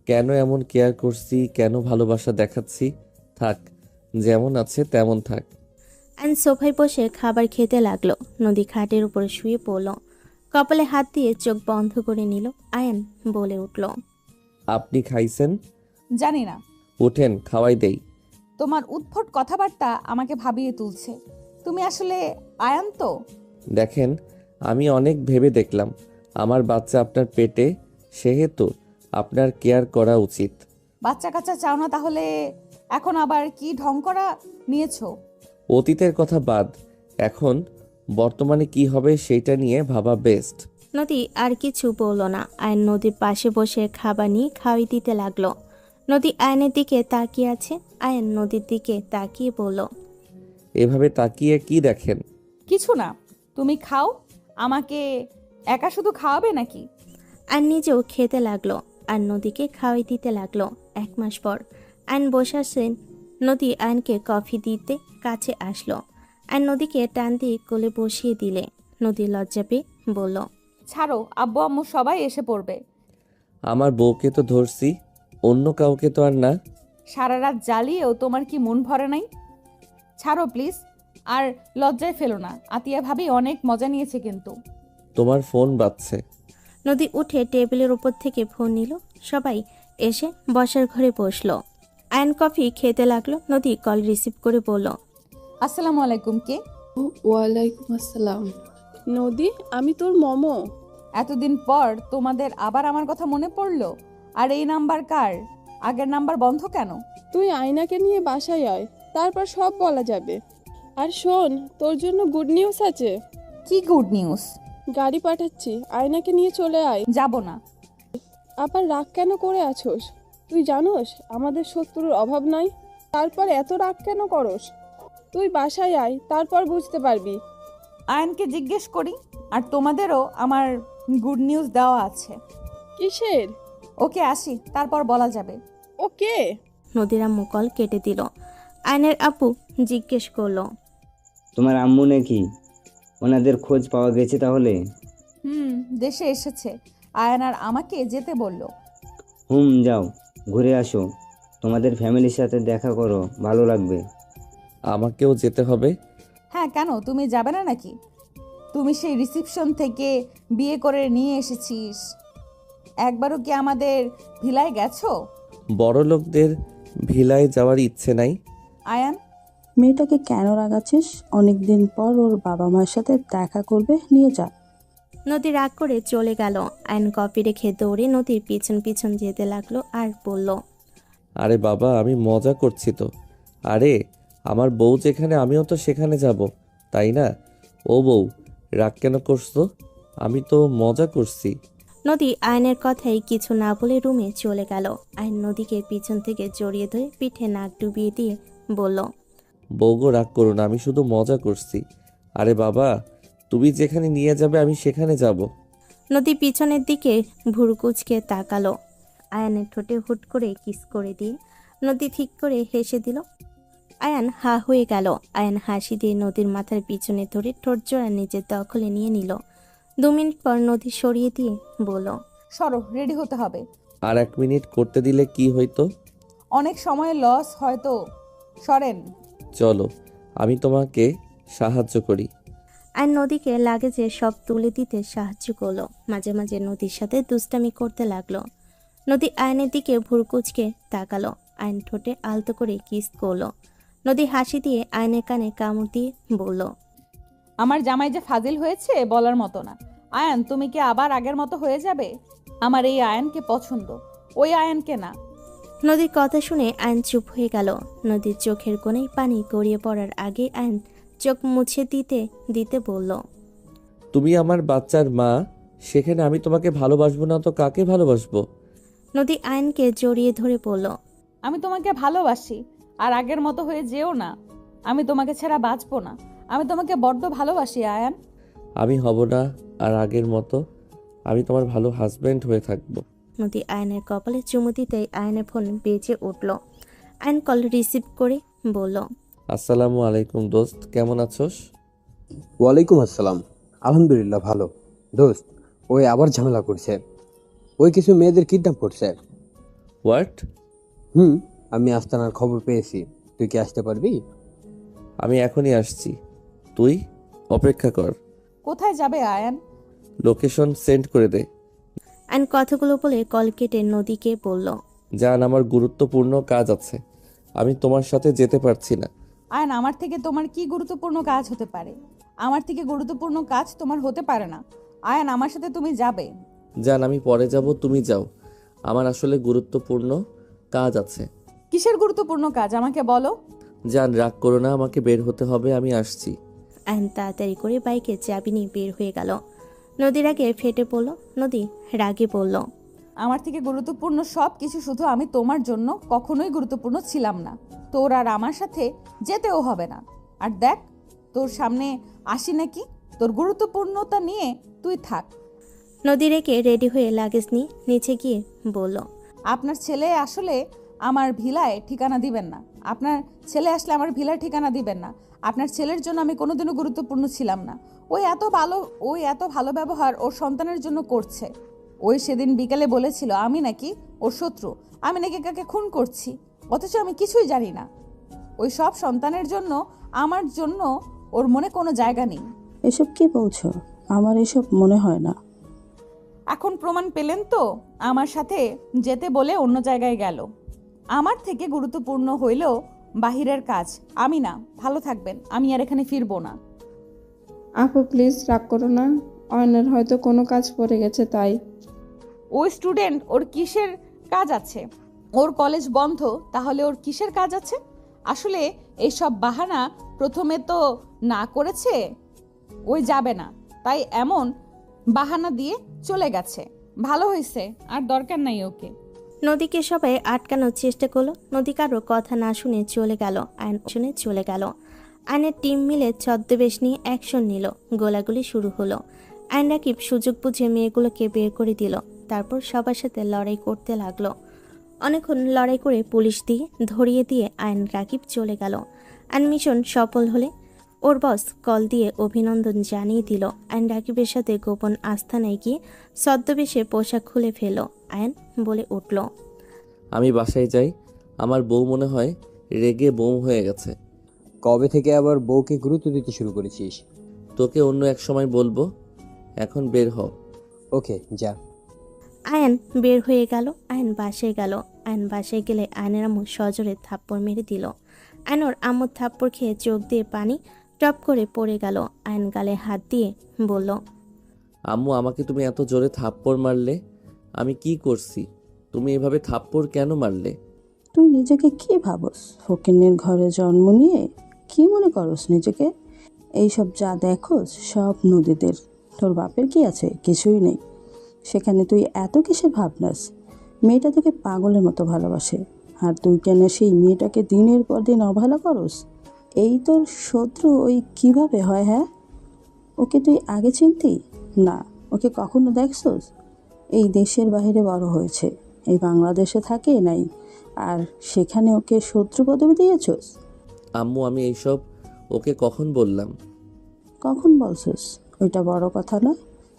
কেন এমন কেয়ার করছি, কেন ভালোবাসা দেখাচ্ছি? থাক, যেমন আছে তেমন থাক। আয়ন সোফায় বসে খাবার খেতে লাগলো। নদী খাটের উপরে শুয়ে পড়ল। কপালে হাত দিয়ে চোখ বন্ধ করে নিল। আয়ন বলে উঠল, আপনি খাইছেন? জানি না। উঠেন, খাওয়াই দেই। তোমার উদ্ভট কথাবার্তা আমাকে ভাবিয়ে তুলছে। তুমি আসলে আয়ান তো? দেখেন, আমি অনেক ভেবে দেখলাম আমার বাচ্চা আপনার পেটে, সেহেতু আপনার কেয়ার করা উচিত। বাচ্চা কাচ্চা চাও না তাহলে এখন আবার কি ঢং করা নিয়েছো? অতীতের কথা বাদ, এখন বর্তমানে কি হবে সেইটা নিয়ে ভাবা বেস্ট। নদী আর কিছু বলল না। আয়ন নদীর পাশে বসে খাবার নিয়ে খাওয়াই দিতে লাগলো। নদী আয়নের দিকে তাকিয়ে আছে। আয়ন নদীর দিকে তাকিয়ে বলল, এভাবে তাকিয়ে কি দেখেন? কিছু না, তুমি খাও। আমাকে একা শুধু খাওয়াবে নাকি? আয়ন নিজেও খেতে লাগলো আর নদীকে খাওয়াই দিতে লাগলো। 1 মাস পর আয়ন বসে আছেন। নদী আয়নকে কফি দিতে কাছে আসলো। আয়ন নদীকে টান দিয়ে কোলে বসিয়ে দিলে। নদী লজ্জা পেয়ে বলল, ছাড়ো, আব্বু আম্মু সবাই এসে পড়বে। আমার বউকে তো ধরছি, অন্য কাউকে তো আর না। সারা রাত জ্বালিয়েও তোমার কি মন ভরে নাই? ছাড়ো প্লিজ, আর লজ্জায় ফেলো না। আতিয়া ভাবি অনেক মজা নিয়েছে কিন্তু। তোমার ফোন বাজছে। নদী উঠে টেবিলের উপর থেকে ফোন নিল। সবাই এসে বসার ঘরে বসলো। আয়ন কফি খেতে লাগলো। নদী কল রিসিভ করে বলল, আসসালামু আলাইকুম, কে? ওয়ালাইকুম আসসালাম। নদী, আমি তোর মমো। এতদিন পর তোমাদের আবার আমার কথা মনে পড়লো? আর এই নাম্বার কার? আগের নাম্বার বন্ধ কেন? তুই আয়নাকে নিয়ে বাসায় আয়, তারপর সব বলা যাবে। আর শোন, তোর জন্য গুড নিউজ আছে। কি গুড নিউজ? গাড়ি পাঠাচ্ছি, আয়নাকে নিয়ে চলে আয়। যাব না। আবার রাগ কেন করে আছোস? তুই জানোস আমাদের শত্রুর অভাব নাই, তারপর এত রাগ কেন করস? তুই বাসায় আয়, তারপর বুঝতে পারবি। আয়নকে জিজ্ঞেস করি। আর তোমাদেরও আমার গুড নিউজ দেওয়া আছে। কিসের? ওকে আসি, তারপর বলা যাবে। ওকে। নদীর আম্মু কল কেটে দিল। আয়নের আপু জিজ্ঞেস করলো, তোমার আম্মু নাকি? ওনাদের খোঁজ পাওয়া গেছে তাহলে? দেশে এসেছে। আয়ান আর আমাকে যেতে বলল। যাও, ঘুরে আসো, তোমাদের ফ্যামিলির সাথে দেখা করো, ভালো লাগবে। আমাকেও যেতে হবে? হ্যাঁ, কেন তুমি যাবে না নাকি? তুমি সেই রিসেপশন থেকে বিয়ে করে নিয়ে এসেছিস, একবারও কি আমাদের ভিলায় গেছো? বড় লোকদের ভিলায় যাওয়ার ইচ্ছে নাই। আয়ান, মেয়েটাকে কেন রাগাচ্ছিস? অনেকদিন পর ওর বাবা মায়ের সাথে দেখা করবে, নিয়ে যা। নদী রাগ করে চলে গেল। আয়ন কপি রেখে দৌড়ে নদীর পিছন পিছন যেতে লাগলো আর বলল, আরে বাবা, আমি মজা করছি তো। আরে আমার বউ যেখানে আমিও তো সেখানে যাব, তাই না? ও বউ, রাগ কেন করছো? আমি তো মজা করছি। নদী আয়নের কথাই কিছু না বলে রুমে চলে গেল। আয়ন নদীকে পিছন থেকে জড়িয়ে ধরে পিঠে নাক ডুবিয়ে দিয়ে বলল, বউ গো, রাগ করো না, আমি শুধু মজা করছি। আরে বাবা, তুমি যেখানে নিয়ে যাবে আমি সেখানে যাব। নদী পিছনের দিকে ভুরুকুচকে তাকালো। আয়ানের ঠোঁটে হুট করে কিস করে দিয়ে নদী ঠিক করে হেসে দিল। আয়ান হা হয়ে গেল। আয়ান হাসি দিয়ে নদীর মাথার পিছনে ধরে ঠোঁট জোড়া নিজের দখলে নিয়ে নিল। 2 মিনিট পর নদী সরিয়ে দিয়ে বলল, সরো, রেডি হতে হবে। আর 1 মিনিট করতে দিলে কি হইতো? অনেক সময় লস হয়তো। সরেন। চলো, আমি তোমাকে সাহায্য করি। আয়ন নদীকে লাগেজে সব তুলে দিতে সাহায্য করলো। মাঝে মাঝে নদীর সাথে দুষ্টামি করতে লাগলো। নদী আয়নের দিকে ভুরকুচকে তাকালো। আয়ন ঠোঁটে আলতো করে কিস করলো। নদী হাসি দিয়ে আয়নের কানে কামড় দিয়ে বলল, আমার জামাই যে ফাজিল হয়েছে বলার মতো না। আয়ান, তুমি কি আবার আগের মতো হয়ে যাবে? আমার এই আয়ানকে পছন্দ, ওই আয়ানকে না। নদীর কথা শুনে আয়ন চুপ হয়ে গেল। নদীর চোখের কোণেই পানি গড়িয়ে পড়ার আগে আয়ন চোখ মুছে দিতে দিতে বলল, তুমি আমার বাচ্চার মা, সেখানে আমি তোমাকে ভালোবাসবো না তো কাকে ভালোবাসবো? নদী আয়নকে জড়িয়ে ধরে বলল, আমি তোমাকে ভালোবাসি, আর আগের মতো হয়ে যেও না। আমি তোমাকে ছাড়া বাঁচবো না। আমি তোমাকে বড্ড ভালোবাসি আয়ান। আমি হব না আর আগের মতো। আমি তোমার ভালো হাজবেন্ড হয়ে থাকবো। নদী আয়নের কপালে চুমু দিতেই আয়নের ফোন বেজে উঠল। আয়ন কল রিসিভ করে বলল, আসসালামু আলাইকুম দোস্ত, কেমন আছোস? ওয়ালাইকুম আসসালাম। আলহামদুলিল্লাহ ভালো। দোস্ত, ওই আবার ঝামেলা করছে। ওই কিছু মেয়েদের কিডন্যাপ করছে। হোয়াট? আমি আস্তানার খবর পেয়েছি। তুই কি আসতে পারবি? আমি এখনই আসছি, তুই অপেক্ষা কর। কোথায় যাবে আয়ান? লোকেশন সেন্ড করে দে। আয়ন কথাগুলো বলে কল কেটে নদীকে বলল, জান, আমার গুরুত্বপূর্ণ কাজ আছে, আমি তোমার সাথে যেতে পারছি না। আয়ান, আমার থেকে তোমার কি গুরুত্বপূর্ণ কাজ হতে পারে? আমার থেকে গুরুত্বপূর্ণ কাজ তোমার হতে পারে না। আয়ান, আমার সাথে তুমি যাবে। জান, আমি পরে যাব, তুমি যাও। আমার আসলে গুরুত্বপূর্ণ কাজ আছে। কিসের গুরুত্বপূর্ণ কাজ আমাকে বলো। জান, রাগ করো না, আমাকে বের হতে হবে, আমি আসছি। আয়ন তাড়াতাড়ি করে বাইকে চাবি নিয়ে বের হয়ে গেল। নদীর আগে ফেটে পড়ল। নদী রাগে বলল, আমার থেকে গুরুত্বপূর্ণ সব কিছু, শুধু আমি তোমার জন্য কখনোই গুরুত্বপূর্ণ ছিলাম না। তোর আর আমার সাথে যেতেও হবে না। আর দেখ, তোর সামনে আসি নাকি, তোর গুরুত্বপূর্ণতা নিয়ে তুই থাক। নদী রেখে রেডি হয়ে লাগেজ নিয়ে নিচে গিয়ে বলল, আপনার ছেলে আসলে আমার ভিলায় ঠিকানা দিবেন না। আপনার ছেলে আসলে আমার ভিলায় ঠিকানা দিবেন না। আপনার ছেলের জন্য আমি কোনোদিনও গুরুত্বপূর্ণ ছিলাম না। ওই এত ভালো ব্যবহার ওর সন্তানের জন্য করছে। ওই সেদিন বিকেলে বলেছিল আমি নাকি ওর শত্রু, আমি নাকি কাকে খুন করছি, অথচ আমি কিছুই জানি না। ওই সব সন্তানের জন্য আমার জন্য ওর মনে কোনো জায়গা নেই। এসব কি বলছো? আমার এসব মনে হয় না। এখন প্রমাণ পেলেন তো? আমার সাথে যেতে বলে অন্য জায়গায় গেল। আমার থেকে গুরুত্বপূর্ণ হইল বাহিরের কাজ, আমি না। ভালো থাকবেন, আমি আর এখানে ফিরবো না। আপু প্লিজ রাগ করো না, অয়নের হয়তো কোনো কাজ পড়ে গেছে তাই। ওই স্টুডেন্ট, ওর কিসের কাজ আছে? ওর কলেজ বন্ধ, তাহলে ওর কিসের কাজ আছে? আসলে এইসব বাহানা প্রথমে তো না করেছে ওই যাবে না, তাই এমন বাহানা দিয়ে চলে গেছে। ভালো হয়েছে, আর দরকার নাই ওকে। নদীকে সবাই আটকানোর চেষ্টা করলো। নদী কারো কথা না শুনে চলে গেল। আয়ন শুনে চলে গেল। আয়নের টিম মিলে ছদ্মবেশ নিয়ে অ্যাকশন নিল। গোলাগুলি শুরু হলো। আয়ন রাকিব সুযোগ বুঝে মেয়েগুলোকে বের করে দিল। তারপর সবার সাথে লড়াই করতে লাগলো। অনেকক্ষণ লড়াই করে পুলিশ দিয়ে ধরিয়ে দিয়ে আয়ন রাকিব চলে গেল। আয়ন মিশন সফল হলে ওর বস কল দিয়ে অভিনন্দন জানিয়ে দিল। আয়ন রাকিবের সাথে গোপন আস্তানায় গিয়ে ছদ্মবেশে পোশাক খুলে ফেল। আয়ন বলে উঠল, আমি বাসায় যাই, আমার বউ মনে হয় রেগে বোম হয়ে গেছে। কবে থেকে আবার বউকে গুরুত্ব দিতে শুরু করেছিস? তোকে অন্য এক সময় বলবো, এখন বের হ। ওকে, যা। আয়ন বের হয়ে গেল। আয়ন বাসায় গেল। আয়ন বাসায় গেলে আয়নের আম্মু সজোরে থাপ্পড় মেরে দিল। আয়নর আম্মুর থাপ্পড় খেয়ে চোখ দিয়ে পানি টপ করে পড়ে গেল। আয়ন গালে হাত দিয়ে বলল, আম্মু, আমাকে তুমি এত জোরে থাপ্পড় মারলে? আমি কি করছি? তুমি এভাবে থাপ্পড় কেন মারলে? তুই নিজেকে কি ভাবস? ফকিন্নির ঘরে জন্ম নিয়ে কি মনে করস নিজেকে? এইসব যা দেখোস সব নদীদের। তোর বাপের কি আছে? কিছুই নেই। সেখানে তুই এত কিসের ভাবনাস? মেয়েটা তোকে পাগলের মতো ভালোবাসে, আর তুই কেন সেই মেয়েটাকে দিনের পর দিন অবহেলা করস? এই তোর শত্রু ওই কিভাবে হয়? হ্যাঁ, ওকে তুই আগে চিনতি না? ওকে কখনো দেখছস? এই দেশের বাইরে বড় হয়েছে, এই বাংলাদেশে থাকে নাই, আর সেখানে ওকে শত্রু পদবি দিয়েছস? আম্মু, আমি এইসব ওকে কখন বললাম? কখন বলছস? ওইটা বড় কথা না।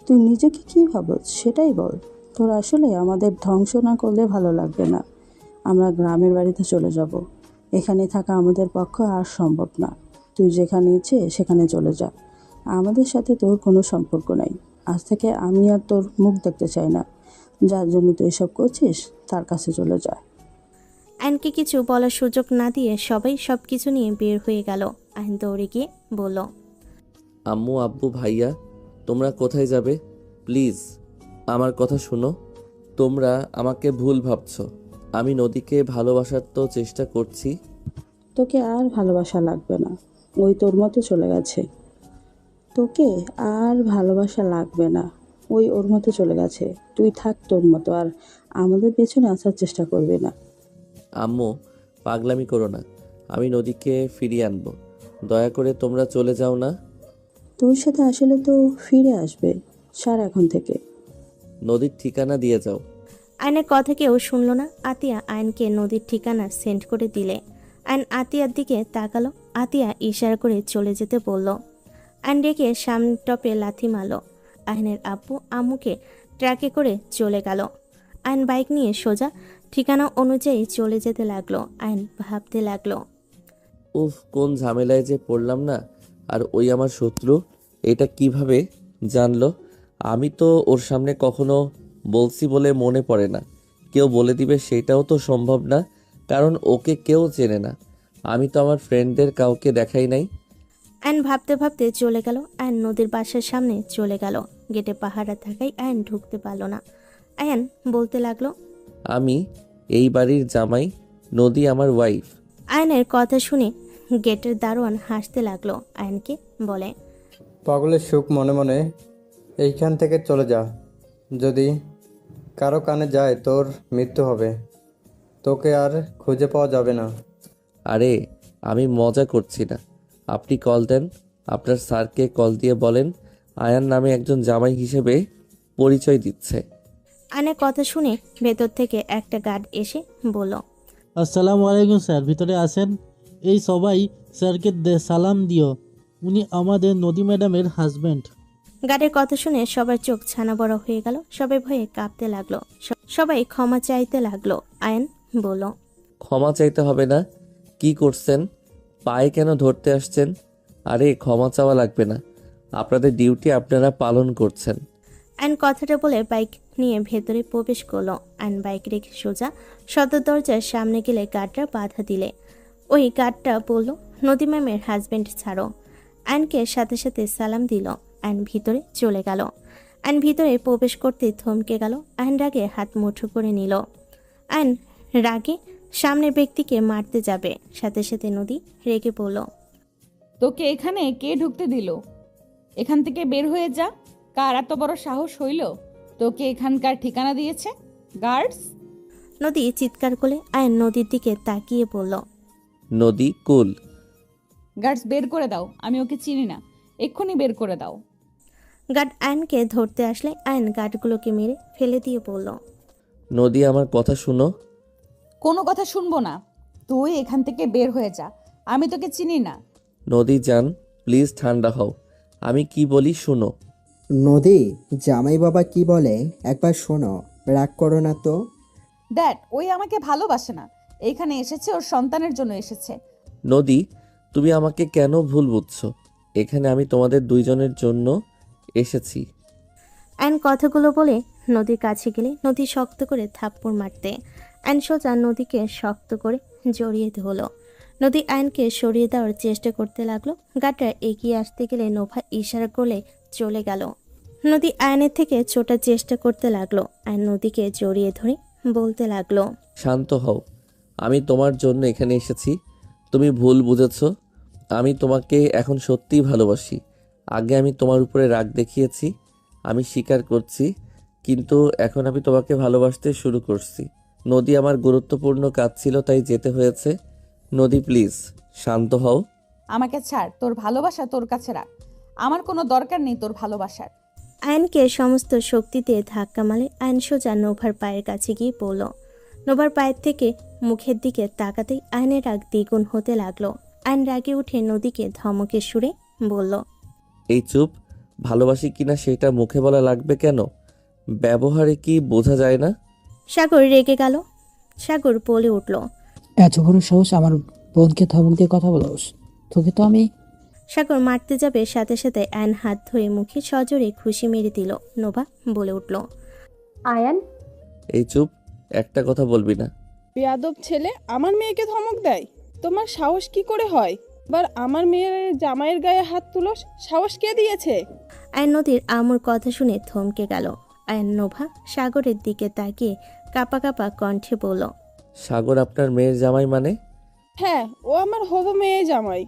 তুই নিজেকে কি ভাবস সেটাই বল। তোর আসলে আমাদের ধ্বংস না করলে ভালো লাগবে না। আমরা গ্রামের বাড়িতে চলে যাব। এখানে থাকা আমাদের পক্ষে আর সম্ভব না। তুই যেখানে ইচ্ছে সেখানে চলে যা। আমাদের সাথে তোর কোনো সম্পর্ক নাই। আজ থেকে আমি আর তোর মুখ দেখতে চাই না। যার জন্য তুই এসব করছিস তার কাছে চলে যা। আয়নকে কিছু বলার সুযোগ না দিয়ে সবাই সবকিছু নিয়ে বের হয়ে গেল। আয়ন দৌড়ে গিয়ে বলল, আম্মু, আব্বু, ভাইয়া, তোমরা কোথায় যাবে? প্লিজ আমার কথা শুনো। তোমরা আমাকে ভুল ভাবছো। আমি নদীকে ভালোবাসার তো চেষ্টা করছি। তোকে আর ভালোবাসা লাগবে না, ওই তোর মতো চলে গেছে। তোকে আর ভালোবাসা লাগবে না, ওই ওর মতো চলে গেছে। তুই থাক তোর মতো, আর আমাদের পেছনে আসার চেষ্টা করবি না। আম্মু, পাগলামি করো না। আমি নদীকে ফিরিয়ে আনবো। দয়া করে তোমরা চলে যাও না। তোর সাথে আসলে তো ফিরে আসবে। সার এখন থেকে। নদীর ঠিকানা দিয়ে যাও। আয়নের কথা কেউ শুনল না। আতিয়া আয়নকে নদীর ঠিকানা সেন্ড করে দিলে আয়ন আতিয়ার দিকে তাকালো। আতিয়া ইশারা করে চলে যেতে বলল। আয়ন রেখে সামনের টপে লাথি মারল। আয়নের আব্বু আম্মুকে ট্রাকে করে চলে গেল। আয়ন বাইক নিয়ে সোজা ঠিকানা অনুযায়ী চলে যেতে লাগলো। আয়ন ভাবতে লাগলো, উফ, কোন ঝামেলায় যে পড়লাম না। আর ওই আমার শত্রু, এটা কিভাবে জানলো? আমি তো ওর সামনে কখনো বলছি বলে মনে পড়ে না। কেউ বলে দিবে সেটাও তো সম্ভব না, কারণ ওকে কেউ চেনে না। আমি তো আমার ফ্রেন্ডদের কাউকে দেখাই নাই। আয়ন ভাবতে ভাবতে চলে গেল। আয়ন নদীর বাসার সামনে চলে গেল। গেটে পাহারা থাকায় আয়ন ঢুকতে পারল না। আয়ন বলতে লাগলো, আমি এই বাড়ির জামাই, নদী আমার ওয়াইফ। আয়নের কথা শুনে গেটের দারোয়ান হাসতে লাগলো। আয়নকে বলে, পাগলের সুখ মনে মনে এইখান থেকে চলে যা। যদি কারো কানে যায় তোর মৃত্যু হবে। তোকে আর খুঁজে পাওয়া যাবে না। আরে, আমি মজা করছি না। আপনি কল দেন, আপনার স্যারকে কল দিয়ে বলেন আয়ান নামে একজন জামাই হিসেবে পরিচয় দিচ্ছে। আয়নের কথা শুনে ভেতর থেকে একটা গার্ড এসে বলল, আসসালামু আলাইকুম স্যার, ভিতরে আসেন। এই সবাই স্যারকে সালাম দিও, উনি আমাদের নদী ম্যাডামের হাজব্যান্ড। গার্ডের কথা শুনে সবার চোখ ছানা বড় হয়ে গেল। সবাই ভয়ে কাঁপতে লাগলো। সবাই ক্ষমা চাইতে লাগলো। আয়ন বলল, ক্ষমা চাইতে হবে না। কি করছেন? পায়ে কেন ধরতে আসছেন? আরে, ক্ষমা চাওয়া লাগবে না। আপনাদের ডিউটি আপনারা পালন করছেন। আয়ন কথাটা বলে বাইক নিয়ে ভেতরে প্রবেশ করলো। আয়ন বাইক রেখে সোজা সদর দরজার সামনে গেলে গার্ডরা বাধা দিলে ওই গার্ডটা বলল, নদী ম্যামের হাজব্যান্ড ছাড়ো। আয়নকে সাথে সাথে সালাম দিল। আয়ন ভিতরে চলে গেল। আয়ন ভিতরে প্রবেশ করতে থমকে গেল। আয়ন রাগে হাত মুঠো করে নিল। আয়ন রাগে সামনের ব্যক্তিকে মারতে যাবে, সাথে সাথে নদী রেগে বলল, তোকে এখানে কে ঢুকতে দিল? এখান থেকে বের হয়ে যা। কার এত বড় সাহস হইল তোকে এখানকার ঠিকানা দিয়েছে? গার্ডস? নদী চিৎকার করে আয়ন নদীর দিকে তাকিয়ে বলল, নদী কুল। গার্ডস বের করে দাও, আমি ওকে চিনি না, এক্ষুনি বের করে দাও। গার্ড আয়নকে ধরতে আসলে আয়ন গার্ডগুলোকে মেরে ফেলে দিয়ে বলল, নদী আমার কথা শুনো। কোনো কথা শুনবো না, তুই এখান থেকে বের হয়ে যা, আমি তোকে চিনি না। নদী যান, প্লিজ ঠান্ডা হও, আমি কি বলি শুনো। নদী, জামাই বাবা কি বলে একবার শোনো, রাগ করো না তো। দ্যাট ওই আমাকে ভালোবাসে না, এখানে এসেছে ওর সন্তানের জন্য এসেছে। নদী, তুমি আমাকে কেন ভুল বুঝছো? এখানে আমি তোমাদের দুইজনের জন্য এসেছি। আয়ন কথাগুলো বলে নদীর কাছে গেলে নদী শক্ত করে থাপ্পড় মারতে আয়ন সোজা নদীকে শক্ত করে জড়িয়ে ধরল। নদী আয়নকে সরিয়ে দেওয়ার চেষ্টা করতে লাগলো। গার্ডরা এগিয়ে আসতে গেলে নোভা ইশারা করলে চলে গেল। নদী আয়নের থেকে ছোটার চেষ্টা করতে লাগলো। আয়ন নদীকে জড়িয়ে ধরে বলতে লাগলো, শান্ত হও, আমি তোমার জন্য এখানে এসেছি। তুমি ভুল বুঝেছো, আমি তোমাকে এখন সত্যিই ভালোবাসি। আগে আমি তোমার উপরে রাগ দেখিয়েছি, আমি স্বীকার করছি, কিন্তু এখন আমি তোমাকে ভালোবাসতে শুরু করছি। নদী, আমার গুরুত্বপূর্ণ কাজ ছিল তাই যেতে হয়েছে। নদী প্লিজ শান্ত হও। আমাকে ছাড়, তোর ভালোবাসা তোর কাছে রাখ, আমার কোনো দরকার নেই তোর ভালোবাসার। আয়নকে সমস্ত শক্তি দিয়ে ধাক্কা মারে আয়ন সোজা নোভার পায়ের কাছে গিয়ে পড়ল। নোভার পায়ের থেকে মুখের দিকে তাকাতেই আয়নের রাগ দ্বিগুণ হতে লাগলো। আয়ন রাগে উঠে নদীকে ধমকে সুরে বলল, এই চুপ, ভালোবাসি কিনা সেটা মুখে বলা লাগবে কেন? ব্যবহারে কি বোঝা যায় না? সাগর রেগে গেল। সাগর বলে উঠল, এত বড় সাহস আমার বোনকে ধমক দিয়ে কথা বলোস? তোকে তো আমি। সাগর মারতে যাবে, সাথে সাথে আয়ন হাত ধরে মুখে সজোরে খুশি মেরে দিল। নোভা বলে উঠল, আয়ান, এই চুপ, একটা কথা বলবি না। বেয়াদব ছেলে আমার মেয়েকে ধমক দেয়, তোমার সাহস কি করে হয়? এবার আমার মেয়ের জামাইয়ের গায়ে হাত তুলোস, সাহস কে দিয়েছে? আয়ন নদীর আমুর কথা শুনে থমকে গেল। আয়ন নোভা সাগরের দিকে তাকিয়ে কাপা কাপা কণ্ঠে বলল, সাগর আপনার মেয়ের জামাই মানে? হ্যাঁ, ও আমার হবু মেয়ে জামাই,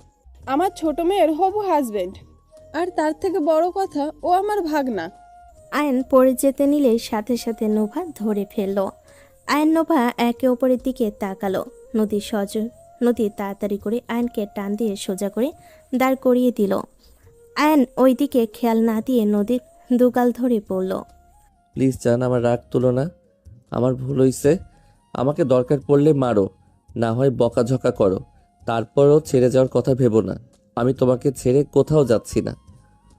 আমার ছোট মেয়ের হবু হাজবেন্ড, আর তার থেকে বড় কথা ও আমার ভাগনা। আয়ন পড়ে যেতে নিলে সাথে সাথে নোভা ধরে ফেলল। আয়ন নোভা একে অপরের দিকে তাকালো। নদী তাড়াতাড়ি করে আয়নকে টান দিয়ে সোজা করে দাঁড় করিয়ে দিল। আয়ন ওই দিকে খেয়াল না দিয়ে নদীর দুগাল ধরে পড়ল, প্লিজ জান, আমার রাগ তুলো না, আমার ভুল হইছে। আমাকে দরকার পড়লে মারো, না হয় বকাঝকা করো, তারপরও ছেড়ে যাওয়ার কথা ভেবো না। আমি তোমাকে ছেড়ে কোথাও যাচ্ছি না।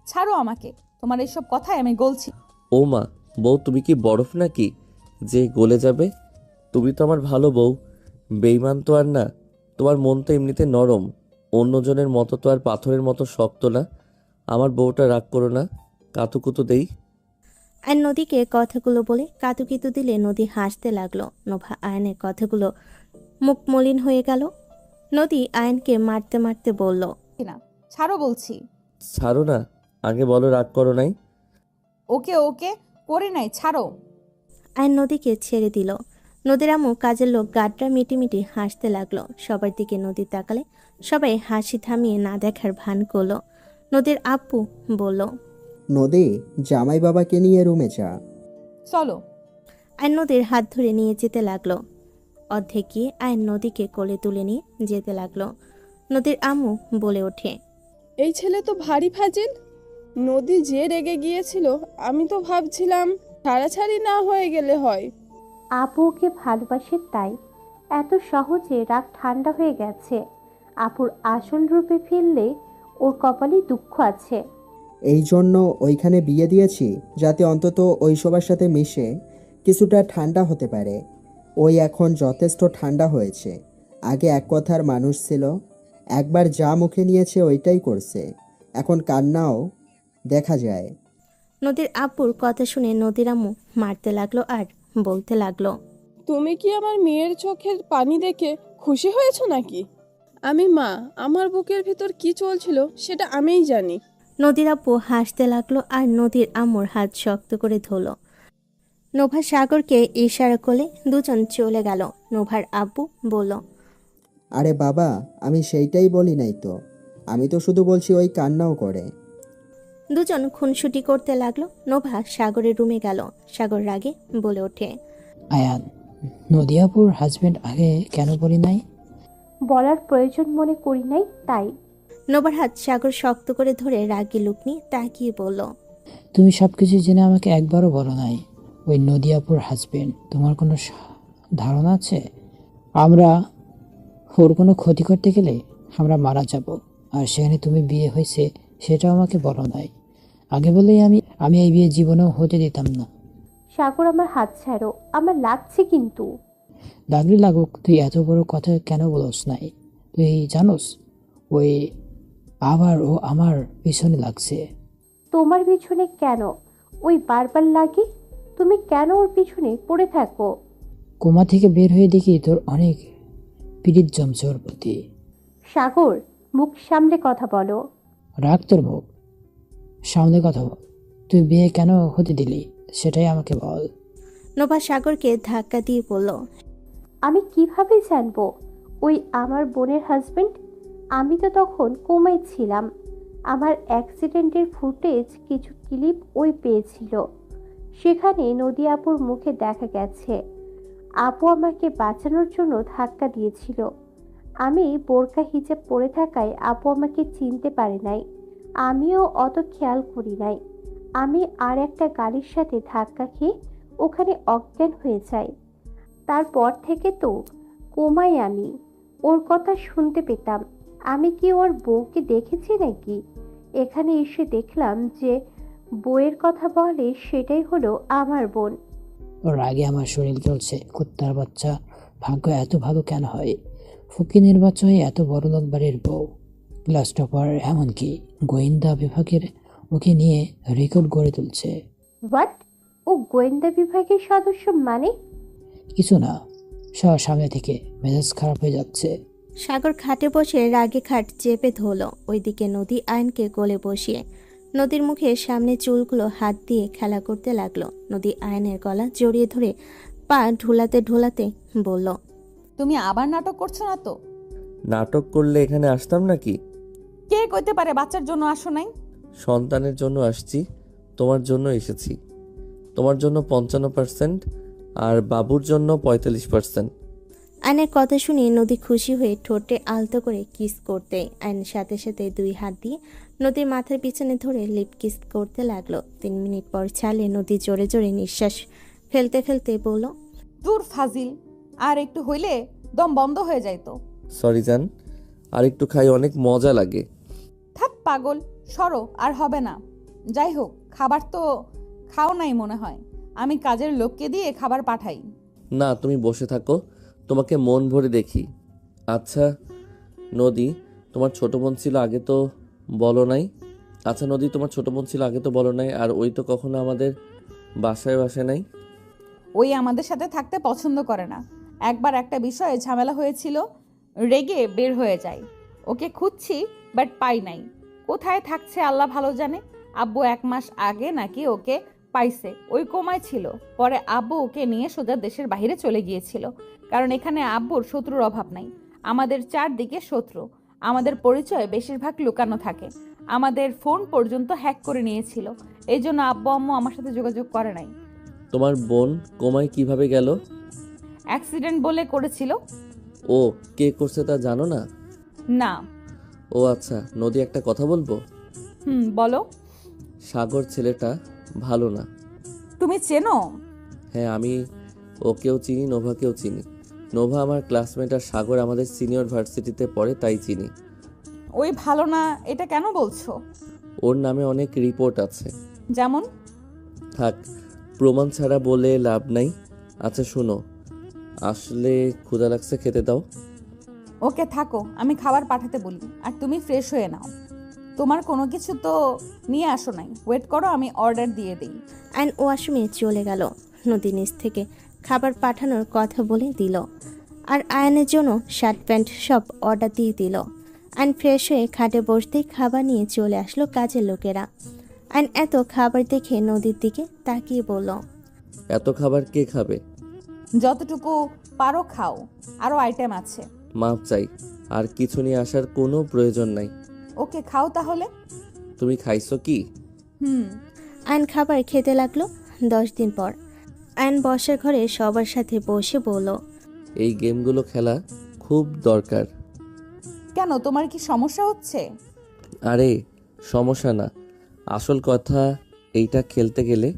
ছাড়ো আমাকে, তোমার এইসব কথায় আমি গলছি। ও মা, বউ তুমি কি বরফ নাকি যে গলে যাবে? তুমি তো আমার ভালো বউ, বেইমান তো আর না। তোমার মন তো এমনিতে নরম, অন্যজনের মতো তো আর পাথরের মতো শক্ত না। আমার বউটা রাগ করো না, কাতুকুতু দেই। আয়ন নদীকে কথাগুলো বলে কাতুকিতু দিলে নদী হাসতে লাগলো। নোভা আয়নের কথাগুলো মুখ মলিন হয়ে গেল। নদী আয়নকে মারতে মারতে বলল, কিনা ছাড়ো বলছি। ছাড়ো না, আগে বলো রাগ করো নাই। ওকে ওকে করে নাই, ছাড়ো। আয়ন নদীকে ছেড়ে দিল। নদীর আম্মু কাজের লোক গাড্ডা মিটিমিটি হাসতে লাগলো। সবার দিকে নদী তাকালে সবাই হাসি থামিয়ে না দেখার ভান করলো। নদীর আব্বু বলল, নদী, জামাই বাবাকে নিয়ে রুমে যা। চলো। আয়ন নদীর হাত ধরে নিয়ে যেতে লাগলো। অর্ধেক গিয়ে আয়ন নদীকে কোলে তুলে নিয়ে যেতে লাগলো। নদীর আম্মু বলে ওঠে, এই ছেলে তো ভারী ফাজিল। নদী যে রেগে গিয়েছিল, আমি তো ভাবছিলাম ছাড়াছাড়ি না হয়ে গেলে হয়। আপু ওকে ভালোবাসে তাই এত সহজে রাগ ঠান্ডা হয়ে গেছে। আপুর আসল রূপে ফিরলে ওর কপালে দুঃখ আছে। এই জন্য ওইখানে বিয়ে দিয়েছি, যাতে অন্তত ওই সবার সাথে মিশে কিছুটা ঠান্ডা হতে পারে। ওই এখন যথেষ্ট ঠান্ডা হয়েছে। আগে এক কথার মানুষ ছিল, একবার যা মুখে নিয়েছে ওইটাই করছে। এখন কান্নাও দেখা যায়। নদীর আব্বুর কথা শুনে নদীর আম্মু মারতে লাগলো আর বলতে লাগলো, তুমি কি আমার মেয়ের চোখের পানি দেখে খুশি হয়েছো নাকি? আমি মা, আমার বুকের ভিতর কি চলছিল সেটা আমিই জানি। নদীর আব্বু হাসতে লাগলো আর নদীর আম্মুর হাত শক্ত করে ধরল। নোভা সাগরকে ইশারা করলে দুজন চলে গেল। নোভার আব্বু বলল, আরে বাবা, আমি সেইটাই বলি নাই তো। আমি তো শুধু বলছি ওই কান্নাও করে। দুজন খুনসুটি করতে লাগলো। নোভা সাগরের রুমে গেল। সাগর রাগে বলে ওঠে, আয়ান, নদিয়াপুর হাজবেন্ড আগে কেন বলি নাই? বলার প্রয়োজন মনে করি নাই তাই। নোভার হাত সাগর শক্ত করে ধরে রাগী লুক নিয়ে তাকিয়ে বলল, তুমি সব কিছু জেনে আমাকে একবারও বলো নাই ওই নদিয়াপুর হাজবেন্ড। তোমার কোনো ধারণা আছে আমরা ওর কোনো ক্ষতি করতে গেলে আমরা মারা যাব? আর সেখানে তুমি বিয়ে হয়েছে সেটাও আমাকে বলো নাই। আগে বলেই আমি এই বিয়ে জীবনেও হতে দিতাম না। সাগর, আমার হাত ছাড়ো, আমার লাগছে কিন্তু। লাগলে লাগুক, তুই এত বড় কথা কেন বলস নাই? তুই জানোস ওই আবার ও আমার পিছনে লাগছে। তোমার পিছনে কেন? ওই বারবার লাগে। তুমি কেন ওর পিছনে পড়ে থাকো? কোমা থেকে বের হয়ে দেখি তোর অনেক পীড়িত জমছে ওর প্রতি। সাগর, মুখ সামলে কথা বলো। রাখ তোর মুখ, সামনে কথা বল। তুই বিয়ে কেন হতে দিলি সেটাই আমাকে বল। নোভা সাগরকে ধাক্কা দিয়ে বলল, আমি কিভাবে জানবো ওই আমার বোনের হাজবেন্ড? আমি তো তখন কোমায় ছিলাম। আমার অ্যাক্সিডেন্টের ফুটেজ কিছু ক্লিপ ওই পেয়েছিল। সেখানে নদী আপুর মুখে দেখা গেছে আপু আমাকে বাঁচানোর জন্য ধাক্কা দিয়েছিল। আমি বোরকা হিজাব পরে থাকায় আপু আমাকে চিনতে পারে নাই। আমিও অত খেয়াল করি নাই। আমি আর একটা গাড়ির সাথে ধাক্কা খেয়ে ওখানে অজ্ঞান হয়ে যাই। তারপর থেকে তো কোমায় আমি। ওর কথা শুনতে পেতাম। আমি কি ওর বউকে দেখেছি নাকি? এখানে এসে দেখলাম যে বউয়ের কথা বলে সেটাই হলো আমার বোন। ওর আগে আমার শরীর চলছে। কুত্তার বাচ্চা, ভাগ্য এত ভালো কেন হয়? ফকিনের বাচ্চা হয়ে এত বড় লোক বাড়ির বউ, ক্লাস টপার, এমনকি গোয়েন্দা বিভাগের ওকে নিয়ে রেকর্ড গড়ে তুলছে। হোয়াট? ও গোয়েন্দা বিভাগের সদস্য মানে? কিছু না, সব সামনে থেকে মেজাজ খারাপ হয়ে যাচ্ছে। সাগর খাটে বসে রাগে খাট চেপে ধরল। ওইদিকে নদী আয়নকে কোলে বসিয়ে নদীর মুখে সামনে চুলগুলো হাত দিয়ে খেলা করতে লাগলো। নদী আয়নের গলা জড়িয়ে ধরে পা ঢোলাতে ঢোলাতে বলল, তুমি আবার নাটক করছো না তো? নাটক করলে এখানে আসতাম নাকি? কে কইতে পারে বাচ্চার জন্য আসো নাই? সন্তানের জন্য আসছি, তোমার জন্য এসেছি। তোমার জন্য 55% আর বাবুর জন্য 45%। আয়নের কথা শুনে নদী খুশি হয়ে ঠোঁটে আলতো করে কিস করতে আয়নের সাথে সাথে দুই হাত দিয়ে নদীর মাথার পিছনে ধরে লিপ কিস করতে লাগলো। 3 মিনিট পর ছালে নদী জোরে জোরে নিঃশ্বাস ফেলতে ফেলতে বলল, দূর ফাজিল, আর একটু হইলে দম বন্ধ হয়ে যাইতো। সরি জান, আর একটু খাই, অনেক মজা লাগে। থাক পাগল, সরো, আর হবে না। যাই হোক, খাবার তো খাও নাই মনে হয়। আমি কাজের লোককে দিয়ে খাবার পাঠাই। না, তুমি বসে থাকো, তোমাকে মন ভরে দেখি। আচ্ছা নদী, তোমার ছোট বোন ছিল আগে তো বলো নাই। আর ওই তো কখনো আমাদের বাসায় নাই। ওই আমাদের সাথে থাকতে পছন্দ করে না। একবার একটা বিষয়ে ঝামেলা হয়েছিল, রেগে বের হয়ে যায়। ওকে খুঁজছি, বাট পাই নাই। কোথায় থাকছে আল্লাহ ভালো জানে। আব্বু 1 মাস আগে নাকি ওকে পাইছে। ওই কোমায় ছিল। পরে আব্বু ওকে নিয়ে সোজা দেশের বাইরে চলে গিয়েছিল, কারণ এখানে আব্বুর শত্রুর অভাব নাই। আমাদের চারদিকে শত্রু। আমাদের পরিচয় বেশিরভাগ লুকানো থাকে। আমাদের ফোন পর্যন্ত হ্যাক করে নিয়েছিল। এই জন্য আব্বু আম্মু আমার সাথে যোগাযোগ করে নাই। তোমার বোন কোমায় কিভাবে গেল? অ্যাক্সিডেন্ট বলে করেছিল। ও কে করছে তা জানো না? না। ও আচ্ছা, নদী একটা কথা বলবো? বলো। সাগর ছেলেটা ভালো না। তুমি চেনো? হ্যাঁ, আমি ওকেও চিনি, নোভাকেও চিনি। নোভা আমার ক্লাসমেট আর সাগর আমাদের সিনিয়র ভার্সিটিতে পড়ে, তাই চিনি। ওই ভালো না এটা কেন বলছো? ওর নামে অনেক রিপোর্ট আছে। যেমন? থাক, প্রমাণ ছাড়া বলে লাভ নাই। আচ্ছা শোনো, আসলে ক্ষুধা লাগছে, খেতে দাও। ওকে থাকো, আমি খাবার পাঠাতে বলি। আর তুমি ফ্রেশ হয়ে নাও। তোমার কোনো কিছু তো নিয়ে আসো নাই। ওয়েট করো, আমি অর্ডার দিয়ে দিই। আয়ন ওয়াশরুমে চলে গেল। নদী নিচ থেকে খাবার পাঠানোর কথা বলে দিল, আর আয়নের জন্য শার্ট প্যান্ট সব অর্ডার দিয়ে দিল। আয়ন ফ্রেশ হয়ে খাটে বসতেই খাবার নিয়ে চলে আসলো কাজের লোকেরা। আয়ন এত খাবার দেখে নদীর দিকে তাকিয়ে বলল, এত খাবার কে খাবে? যতটুকু পারো খাও, আরো আইটেম আছে। মাপ চাই, আর কিছু নিয়ে আসার কোনো প্রয়োজন নাই। ওকে খাও তাহলে। তুমি খাইছো কি? হুম। আয়ন খাবার খেতে লাগলো। 10 দিন পর আয়ন বসার ঘরে সবার সাথে বসে বলল, এই গেমগুলো খেলা খুব দরকার। কেন, তোমার কি সমস্যা হচ্ছে? আরে সমস্যা না, আসল কথা এইটা খেলতে গেলে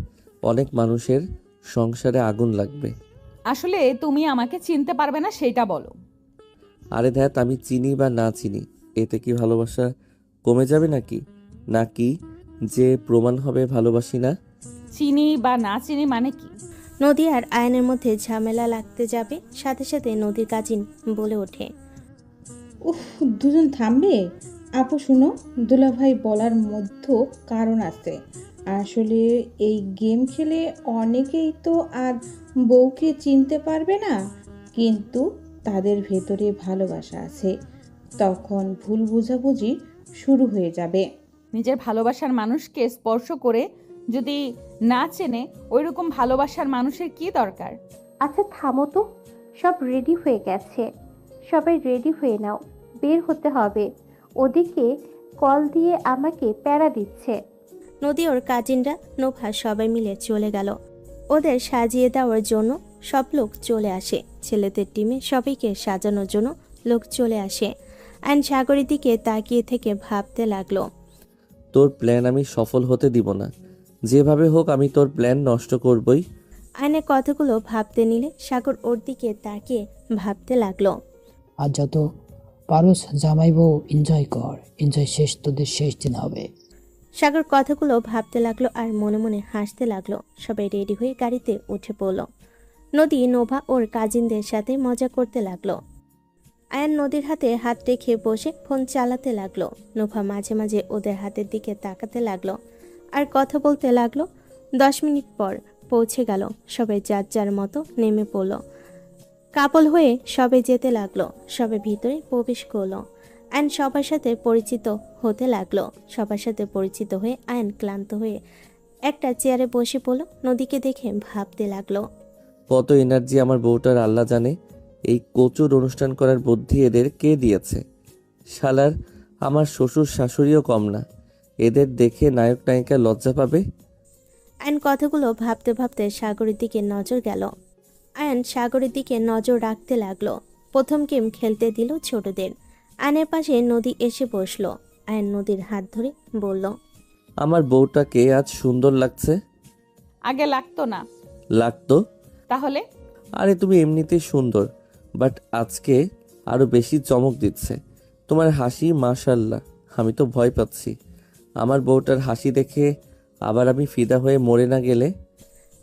অনেক মানুষের সংসারে আগুন লাগবে। আসলে তুমি আমাকে চিনতে পারবে না সেটা বলো। আরে ধ্যাত, আমি চিনি বা না চিনি এতে কি ভালোবাসা কমে যাবে নাকি? নাকি যে প্রমাণ হবে ভালোবাসি না? চিনি বা না চিনি মানে কি? নদী আর আয়নের মধ্যে ঝামেলা লাগতে যাবে সাথে সাথে নদীর কাজিন বলে ওঠে, উফ, দুজন থামবে? আপু শুনো, দুলাভাই বলার মধ্যে কারণ আছে। আসলে এই গেম খেলে অনেকেই তো আর বউকে চিনতে পারবে না, কিন্তু তাদের ভেতরে ভালোবাসা আছে। তখন ভুল বোঝাবুঝি শুরু হয়ে যাবে। নিজের ভালোবাসার মানুষকে স্পর্শ করে যদি না চেনে, ওইরকম ভালোবাসার মানুষের কি দরকার? আচ্ছা থামো তো, সব রেডি হয়ে গেছে, সবাই রেডি হয়ে নাও, বের হতে হবে। ওদিকে কল দিয়ে আমাকে প্যারা দিচ্ছে। নদী ওর কাজিনরা নোভা সবাই মিলে চলে গেল। ওদের সাজিয়ে দেওয়ার জন্য সব লোক চলে আসে। ছেলেদের টিমে সবাইকে সাজানোর জন্য লোক চলে আসে। আয়ন সাগরের দিকে তাকিয়ে থেকে ভাবতে লাগলো, তোর প্ল্যান আমি সফল হতে দিব না। যেভাবে হোক আমি তোর প্ল্যান নষ্ট করবই। আয়নের কথাগুলো ভাবতে নিলে সাগর ওর দিকে তাকিয়ে ভাবতে লাগলো, আর যত পারস জামাই বউ এনজয় কর, এনজয় শেষ তোদের শেষ দিন হবে। সাগর কথাগুলো ভাবতে লাগলো আর মনে মনে হাসতে লাগলো। সবাই রেডি হয়ে গাড়িতে উঠে পড়ল। নদী নোভা ওর কাজিনদের সাথে মজা করতে লাগলো। আয়ান নদীর হাতে হাত রেখে বসে ফোন চালাতে লাগলো। নোভা মাঝে মাঝে ওদের হাতের দিকে তাকাতে লাগলো আর কথা বলতে লাগলো। 10 মিনিট পর পৌঁছে গেল। সবাই যার যার মতো নেমে পড়ল। কাপল হয়ে সবাই যেতে লাগলো। সবাই ভিতরে প্রবেশ করলো। আয়ন সবার সাথে পরিচিত হতে লাগলো। সবার সাথে পরিচিত হয়ে আয়ন ক্লান্ত হয়ে একটা চেয়ারে বসে পড়ল। নদীকে দেখে ভাবতে লাগলো, কত এনার্জি আমার বউটার আল্লাহ জানে। এই কচুর অনুষ্ঠান করার বুদ্ধি এদের কে দিয়েছে? শালার আমার শ্বশুর শাশুড়িও কম না, এদের দেখে নায়ক নায়িকা লজ্জা পাবে। আয়ন কথাগুলো ভাবতে ভাবতে সাগরের দিকে নজর গেল। আয়ন সাগরের দিকে নজর রাখতে লাগলো। প্রথম গেম খেলতে দিল ছোটদের। আয়নের পাশে নদী এসে বসলো। আয়ন নদীর হাত ধরে বলল, আমার বউটাকে আজ সুন্দর লাগছে। আগে লাগতো না। লাগতো? তাহলে? আরে তুমি এমনিতেই সুন্দর, বাট আজকে আরো বেশি চমক দিচ্ছে তোমার হাসি। মাশাল্লাহ, আমি তো ভয় পাচ্ছি আমার বউটার হাসি দেখে আবার আমি ফিদা হয়ে মরে না গেলে।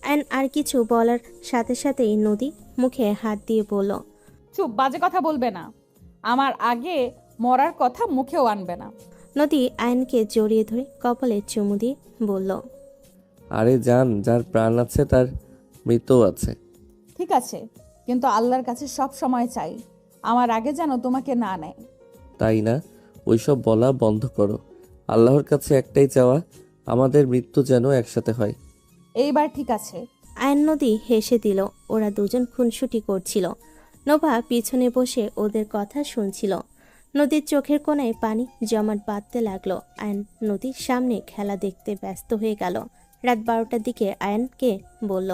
আয়ন আর কিছু বলার সাথে সাথেই নদী মুখে হাত দিয়ে বলল, চুপ, বাজে কথা বলবে না। আমার আগে মরার কথা মুখেও আনবে না। নদী আয়নকে জড়িয়ে ধরে কপালে চুমু দিয়ে বলল, আরে জান, যার প্রাণ আছে তার মৃত্যু আছে। ঠিক আছে, কিন্তু আল্লাহর কাছে সব সময় চাই আমার আগে যেন তোমাকে না নেয়। তাই না? ওইসব বলা বন্ধ করো। আল্লাহর কাছে একটাই চাওয়া, আমাদের মৃত্যু যেন একসাথে হয়। এইবার ঠিক আছে। আয়ন নদী হেসে দিল। ওরা দুজন খুনসুটি করছিল। নোভা পিছনে বসে ওদের কথা শুনছিল। নদীর চোখের কোণায় পানি জমাট বাঁধতে লাগলো। আয়ন নদীর সামনে খেলা দেখতে ব্যস্ত হয়ে গেল। রাত 12টার দিকে আয়নকে বলল,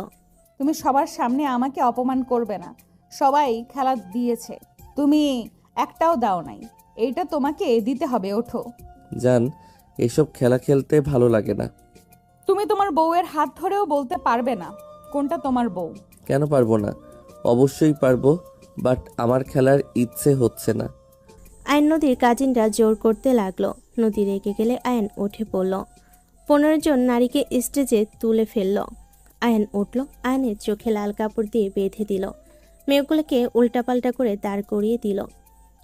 তুমি সবার সামনে আমাকে অপমান করবে না। সবাই খেলা দিয়েছে, তুমি একটাও দাও নাই। এইটা তোমাকে দিতে হবে, ওঠো। জান, এসব খেলা খেলতে ভালো লাগে না। তুমি তোমার বউয়ের হাত ধরেও বলতে পারবে না কোনটা তোমার বউ। কেন পারবো না? অবশ্যই পারবো, বাট আমার খেলার ইচ্ছে হচ্ছে না। আয়ন নদীর কাজিনরা জোর করতে লাগলো। নদী রেগে গেলে আয়ন উঠে পড়ল। 15 জন নারীকে স্টেজে তুলে ফেলল। আয়ন উঠল। আয়নের চোখে লাল কাপড় দিয়ে বেঁধে দিল। মেয়েগুলোকে উল্টাপাল্টা করে দাঁড় করিয়ে দিল।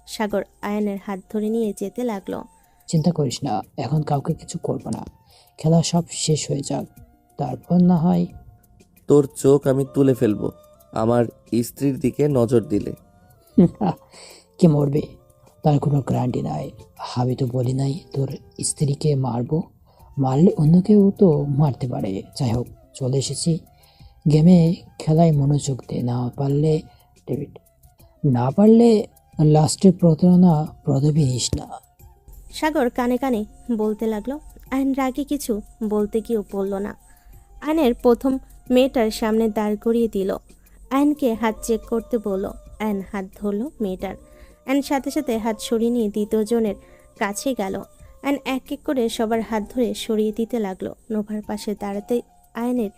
সাগর আয়নের হাত ধরে নিয়ে যেতে লাগলো। চিন্তা করিস না, এখন কাউকে কিছু করবো না, খেলা সব শেষ হয়ে যাক, তারপর না হয়। তোর চোখ আমি তুলে ফেলবো আমার স্ত্রীর দিকে নজর দিলে। কে মরবে তার কোনো গ্যারান্টি নাই। আমি তো বলি নাই তোর স্ত্রীকে মারবো, মারলে অন্য কেউ তো মারতে পারে। যাই হোক, চলে এসেছি গেমে, খেলায় মনোযোগ দে। না পারলে লাস্টে প্রতারণা প্রদবী নিস না। সাগর কানে কানে বলতে লাগলো। আয়ন রাগে কিছু বলতে গিয়েও বলল না। আয়নের প্রথম মেয়েটার সামনে দাঁড় করিয়ে দিল। আয়নকে হাত চেক করতে বলল। আয়ন হাত ধরলো মেয়েটার। আয়ন সাথে সাথে হাত সরিয়ে নিয়ে দ্বিতীয় জনের কাছে গেল। আয়ন এক এক করে সবার হাত ধরে সরিয়ে দিতে লাগলো। নোভার পাশে দাঁড়াতে আয়নের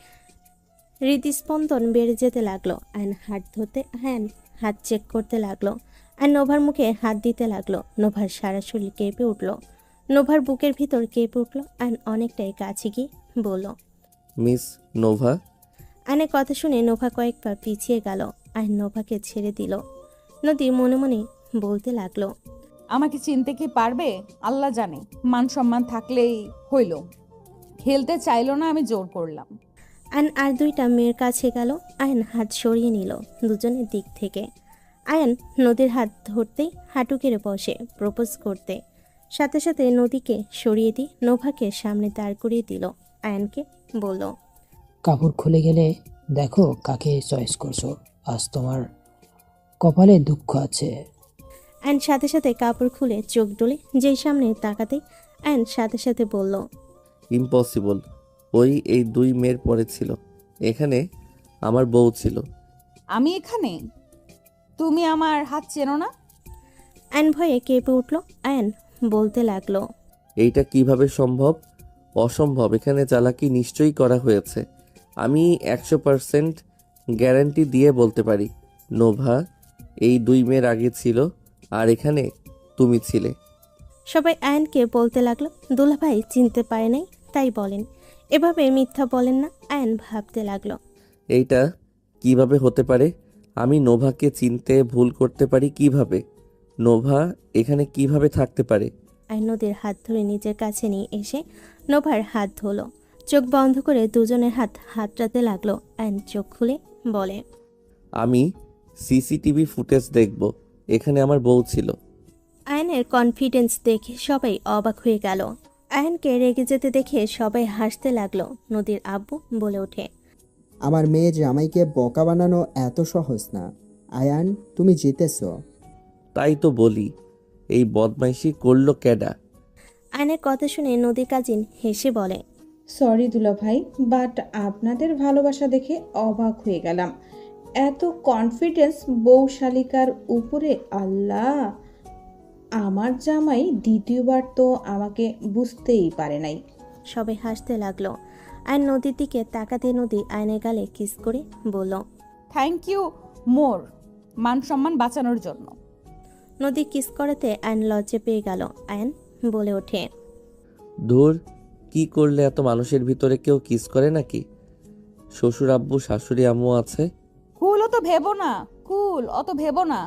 হৃদস্পন্দন বেড়ে যেতে লাগলো। আয়ন হাত ধরতে আয়ন হাত চেক করতে লাগলো। আর নোভার মুখে হাত দিতে লাগলো। নোভার সারা শরীর কেঁপে উঠল। নোভার বুকের ভিতর কেঁপে উঠল। আয়ন অনেকটাই কাছে গিয়ে বলল, মিস নোভা। আয়নের কথা শুনে নোভা কয়েক পা পিছিয়ে গেল। আয়ন নোভাকে ছেড়ে দিল। নদী মনে মনে বলতে লাগলো, আমাকে চিনতে কি পারবে আল্লাহ জানে। মান সম্মান থাকলেই হইল। খেলতে চাইলো না, আমি জোর করলাম। আয়ন আর দুইটা মেয়ের কাছে গেল। আয়ন হাত সরিয়ে নিল দুজনের দিক থেকে। আয়ন নদীর হাত ধরতেই হাঁটু কেড়ে বসে প্রপোজ করতে। সাথে সাথে নদীকে সরিয়ে দিয়ে নোভাকে সামনে দাঁড় করিয়ে দিল। আয়নকে বলল, কাপড় খুলে গেলে দেখো কাকে চয়েস করছো। আজ তোমার কপালে দুঃখ আছে। আয়ন সাথে সাথে কাপড় খুলে চোখ ডলে যেই সামনে তাকাতেই আয়ন সাথে সাথে বলল, ইম্পসিবল। ওই এই দুই মেয়ের পরে ছিল। এখানে আমার বউ ছিল। আমি এখানে? তুমি আমার হাত চেনো না? আয়ন ভয়ে কেঁপে উঠল। আয়ন বলতে লাগলো, এইটা কিভাবে সম্ভব? অসম্ভব। এখানে চালাকি নিশ্চয়ই করা হয়েছে। আমি 100% গ্যারান্টি দিয়ে বলতে পারি, নোভা এই দুই মেয়ের আগে ছিল আর এখানে তুমি ছিলে। সবাই আয়নকে বলতে লাগলো, দুলাভাই চিনতে পারে নাই তাই বলেন, এভাবে মিথ্যা বলেন না। আয়ন ভাবতে লাগলো, এইটা কিভাবে হতে পারে? আমি নোভাকে চিনতে ভুল করতে পারি কিভাবে? নোভা এখানে কিভাবে থাকতে পারে? আয়ন নদীর হাত ধরে নিজের কাছে নিয়ে এসে নোভার হাত ধরল। চোখ বন্ধ করে দুজনের হাত হাতড়াতে লাগলো। আয়ন চোখ খুলে বলে, আমি সিসিটিভি ফুটেজ দেখব। এখানে আমার বউ ছিল। আয়নের কনফিডেন্স দেখে সবাই অবাক হয়ে গেল। আয়নকে রেগে যেতে দেখে সবাই হাসতে লাগলো। নদীর আব্বু বলে ওঠে, আমার মেয়ে জামাইকে বোকা বানানো এত সহজ না। আয়ান, তুমি জিতেছো। তাই তো বলি, এই বদমাইশি করলো ক্যাডা? আয়নের কথা শুনে নদীর কাজিন হেসে বলে, সরি দুলাভাই, বাট আপনাদের ভালোবাসা দেখে অবাক হয়ে গেলাম। এত কনফিডেন্স বউ শালিকার উপরে। আল্লাহ, আমার জামাই দ্বিতীয়বার তো আমাকে বুঝতেই পারে নাই। সবাই হাসতে লাগলো। আয়ন নদীর দিকে তাকাতে নদী আয়নের গালে কিস করে বলল, থ্যাংক ইউ মোর, মান সম্মান বাঁচানোর জন্য। নদী কিস করাতে আয়ন লজ্জা পেয়ে গেল। আয়ন বলে ওঠে, ধুর, কি করলে? এত মানুষের ভিতরে কেউ কিস করে নাকি? শ্বশুর আব্বু শাশুড়ি আম্মু আছে। কুল অত ভেবো না, কুল অত ভেবো না।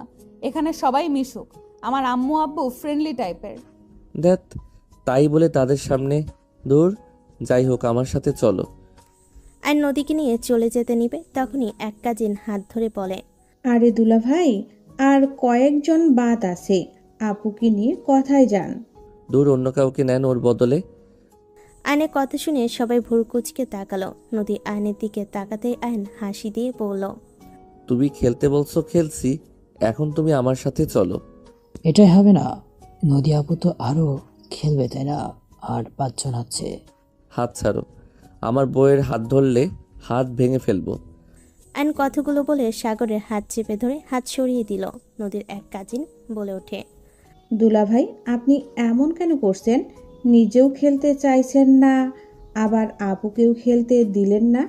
এখানে সবাই মিশুক। আমার আম্মু আব্বু ফ্রেন্ডলি টাইপের। দেখ, তাই বলে তাদের সামনে? দূর, যাই হোক, আমার সাথে চলো। আয়ন নদীকে নিয়ে চলে যেতে নিবে তখনই এক কাজিন হাত ধরে বলে, আরে দুলাভাই, আর কয়েকজন বাদ আছে, আপুকে নিয়ে কথায় যান। দূর, অন্য কাউকে নেন ওর বদলে। আয়নের কথা শুনে সবাই ভুরকুচকে তাকালো। নদী আয়নের দিকে তাকাতেই আয়ন হাসি দিয়ে বলল, তুমি খেলতে বলছো, খেলছি। এখন তুমি আমার সাথে চলো। এটাই হবে না। নদী আপু তো আরো খেলবে তাই না? আর 5 জন আছে। হাত ছাড়ো। আমার বউয়ের হাত ধরলে হাত ভেঙে ফেলবো। আয়ন কথাগুলো বলে সাগরের হাত চেপে ধরে হাত সরিয়ে দিল। নদীর এক কাজিন বলে ওঠে, দুলাভাই, আপনি এমন কেন করছেন? নিজেও খেলতে চাইছেন না, আবার আপুকেও খেলতে দিলেন না।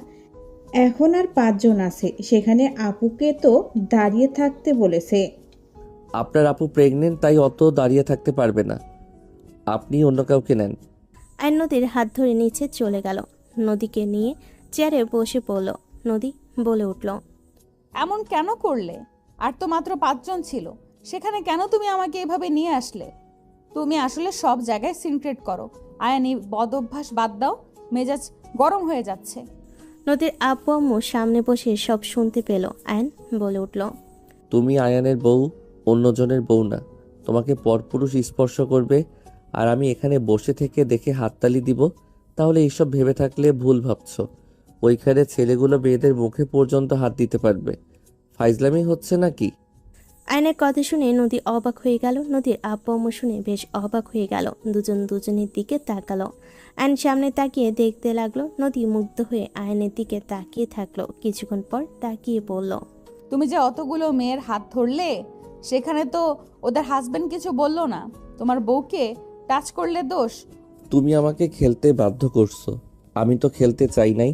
এখন আর 5 জন আছে, সেখানে আপুকে তো দাঁড়িয়ে থাকতে বলেছে। আপনার আপু প্রেগনেন্ট, তাই অত দাঁড়িয়ে থাকতে পারবে না। আপনি অন্য কাউকে নেন। আয়ন নদীর হাত ধরে নিচে চলে গেল। নদীকে নিয়ে চেয়ারে বসে পড়ল। নদী বলে উঠল, এমন কেন করলে? আর তো মাত্র 5 জন ছিল, সেখানে কেন তুমি আমাকে এভাবে নিয়ে আসলে? তুমি আসলে সব জায়গায় সিনক্রেট করো। আয়ান, এই বদ অভ্যাস বাদ দাও, মেজাজ গরম হয়ে যাচ্ছে। নদীর আব্বু আম্মু সামনে বসে সব শুনতে পেল। আয়ন বলে উঠল, তুমি আয়ানের বউ, অন্যজনের বউ না। তোমাকে পরপুরুষ স্পর্শ করবে আর আমি এখানে বসে থেকে দেখে হাততালি দিব? তাহলে এইসব ভেবে থাকলে ভুল ভাবছো। ওইখানে ছেলেগুলো মেয়েদের মুখে পর্যন্ত হাত দিতে পারবে। ফাইজলামি হচ্ছে নাকি? আয়নের কথা শুনে নদী অবাক হয়ে গেল। নদীর আব্বু আম্মু শুনে বেশ অবাক হয়ে গেল। দুজন দুজনের দিকে তাকালো। আয়ন সামনে তাকিয়ে দেখতে লাগলো। নদী মুগ্ধ হয়ে আয়নের দিকে তাকিয়ে থাকলো। কিছুক্ষণ পর তাকিয়ে বলল, তুমি যে অতগুলো মেয়ের হাত ধরলে, সেখানে তো ওদের হাজবেন্ড কিছু বললো না? তোমার বউকে টাচ করলে দোষ? তুমি আমাকে খেলতে বাধ্য করছো, আমি তো খেলতে চাই নাই।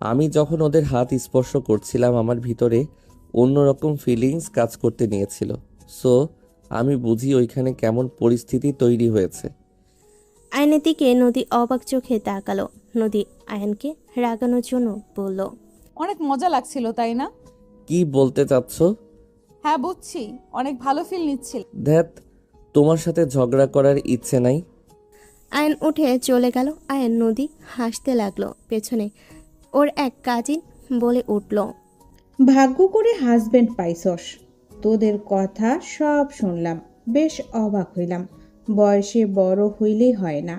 আমি যখন ওদের হাত স্পর্শ করছিলাম আমার ভিতরে অন্যরকম ফিলিংস কাজ করতে নিয়েছিল। সো আমি বুঝি ওইখানে কেমন পরিস্থিতি তৈরি হয়েছে। আয়নের দিকে নদী অবাক চোখে তাকালো। নদী আয়নকে রাগানোর জন্য বলল, অনেক মজা লাগছিল তাই না? কি বলতে চাচ্ছ? হ্যাঁ বুঝছি, অনেক ভালো ফিল নিচ্ছিল। ধ্যাত, তোমার সাথে ঝগড়া করার ইচ্ছে নাই। আয়ন উঠে চলে গেল। আয়ন নদী হাসতে লাগলো। পেছনে ওর এক কাজিন বলে উঠল, ভাগ্য করে হাজবেন্ড পাইছস। তোদের কথা সব শুনলাম, বেশ অবাক হইলাম। বয়সে বড় হইলেই হয় না।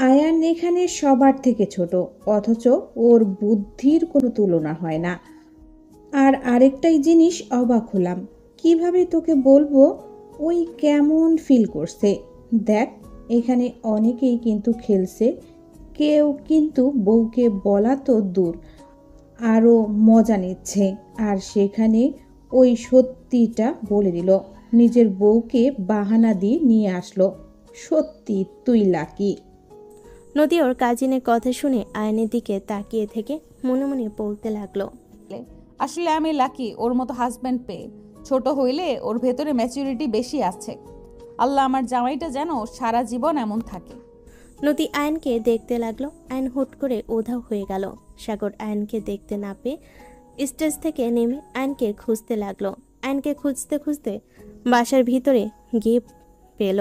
আয়ান এখানে সবার থেকে ছোট, অথচ ওর বুদ্ধির কোনো তুলনা হয় না। আর আরেকটাই জিনিস অবাক হলাম, কিভাবে তোকে বলবো ওই কেমন ফিল করছে। দেখ, এখানে অনেকেই কিন্তু খেলছে, কেউ কিন্তু বউকে বলা তো দূর, আরও মজা নিচ্ছে। আর সেখানে ওই সত্যিটা বলে দিল, নিজের বউকে বাহানা দিয়ে নিয়ে আসলো। সত্যি তুই লাকি। নদী ওর কাজিনের কথা শুনে আয়নের দিকে তাকিয়ে থেকে মনে মনে বলতে লাগলো, আসলে আমি লাকি ওর মতো হাজবেন্ড পেয়ে। ছোট হইলে ওর ভেতরে ম্যাচুরিটি বেশি আছে। আল্লাহ আমার জামাইটা যেন সারা জীবন এমন থাকে। নদী আয়নকে দেখতে লাগলো। আয়ন হুট করে উধাও হয়ে গেল। সাগর আয়নকে দেখতে না পেয়ে স্টেজ থেকে নেমে আয়নকে খুঁজতে লাগলো। আয়নকে খুঁজতে খুঁজতে বাসার ভিতরে গিয়ে পেল।